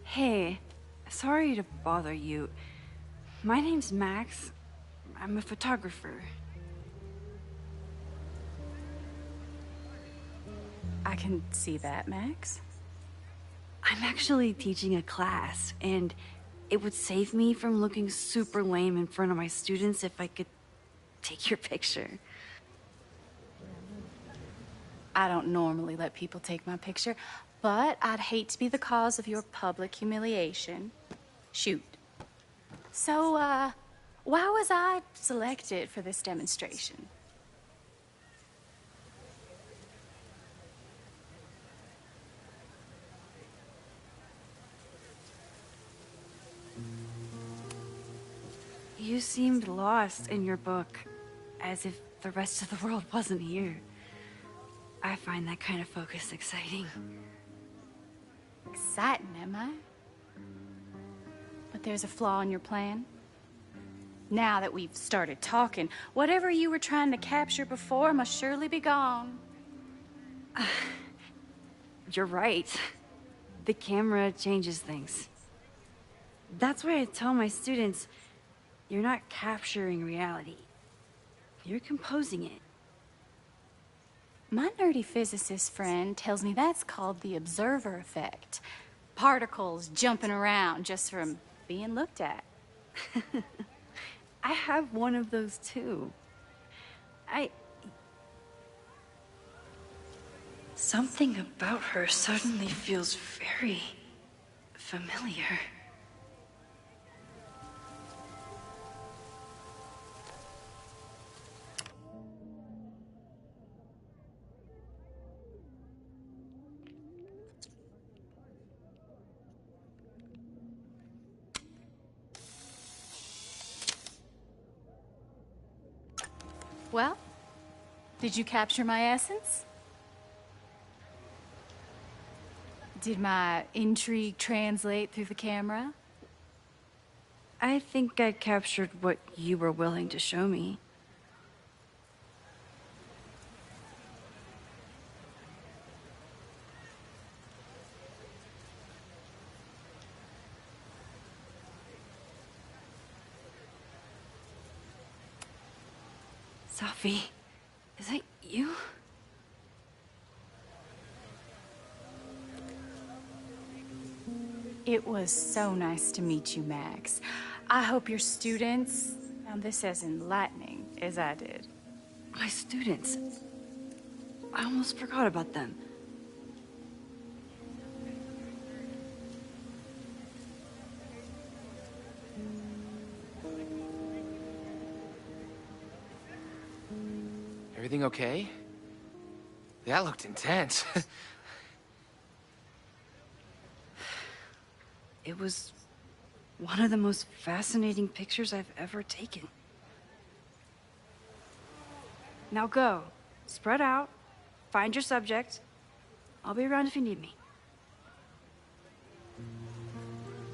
S12: Hey, sorry to bother you. My name's Max. I'm a photographer.
S5: I can see that, Max.
S12: I'm actually teaching a class, and it would save me from looking super lame in front of my students if I could take your picture.
S5: I don't normally let people take my picture, but I'd hate to be the cause of your public humiliation. Shoot. So, why was I selected for this demonstration?
S12: You seemed lost in your book, as if the rest of the world wasn't here. I find that kind of focus exciting.
S5: Exciting, am I? But there's a flaw in your plan. Now that we've started talking, whatever you were trying to capture before must surely be gone.
S12: You're right. The camera changes things. That's why I tell my students, you're not capturing reality. You're composing it.
S5: My nerdy physicist friend tells me that's called the observer effect. Particles jumping around just from being looked at.
S12: I have one of those too. Something about her suddenly feels very familiar.
S5: Well, did you capture my essence? Did my intrigue translate through the camera?
S12: I think I captured what you were willing to show me. Sophie, is that you?
S5: It was so nice to meet you, Max. I hope your students found this as enlightening as I did.
S12: My students. I almost forgot about them.
S16: Everything okay? That looked intense.
S12: It was one of the most fascinating pictures I've ever taken. Now go. Spread out. Find your subject. I'll be around if you need me.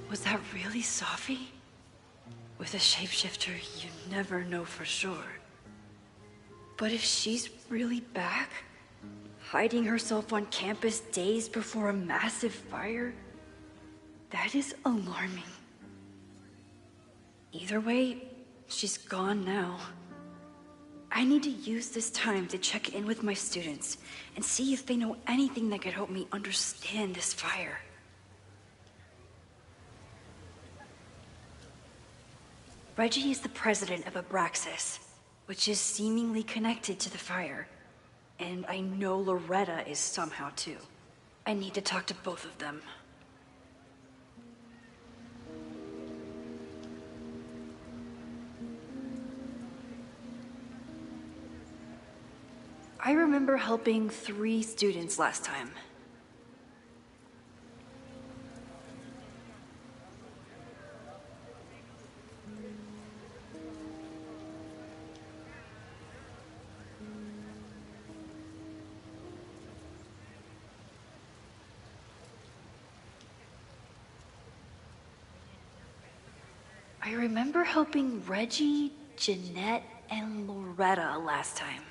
S12: Was that really Sophie? With a shapeshifter, you never know for sure. But if she's really back, hiding herself on campus days before a massive fire, that is alarming. Either way, she's gone now. I need to use this time to check in with my students and see if they know anything that could help me understand this fire. Reggie is the president of Abraxas, which is seemingly connected to the fire. And I know Loretta is somehow too. I need to talk to both of them. I remember helping 3 students last time. I remember helping Reggie, Jeanette, and Loretta last time.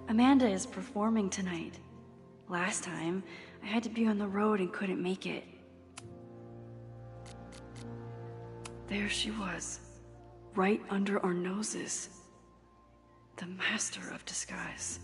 S12: Amanda is performing tonight. Last time, I had to be on the road and couldn't make it. There she was, right under our noses. The master of disguise.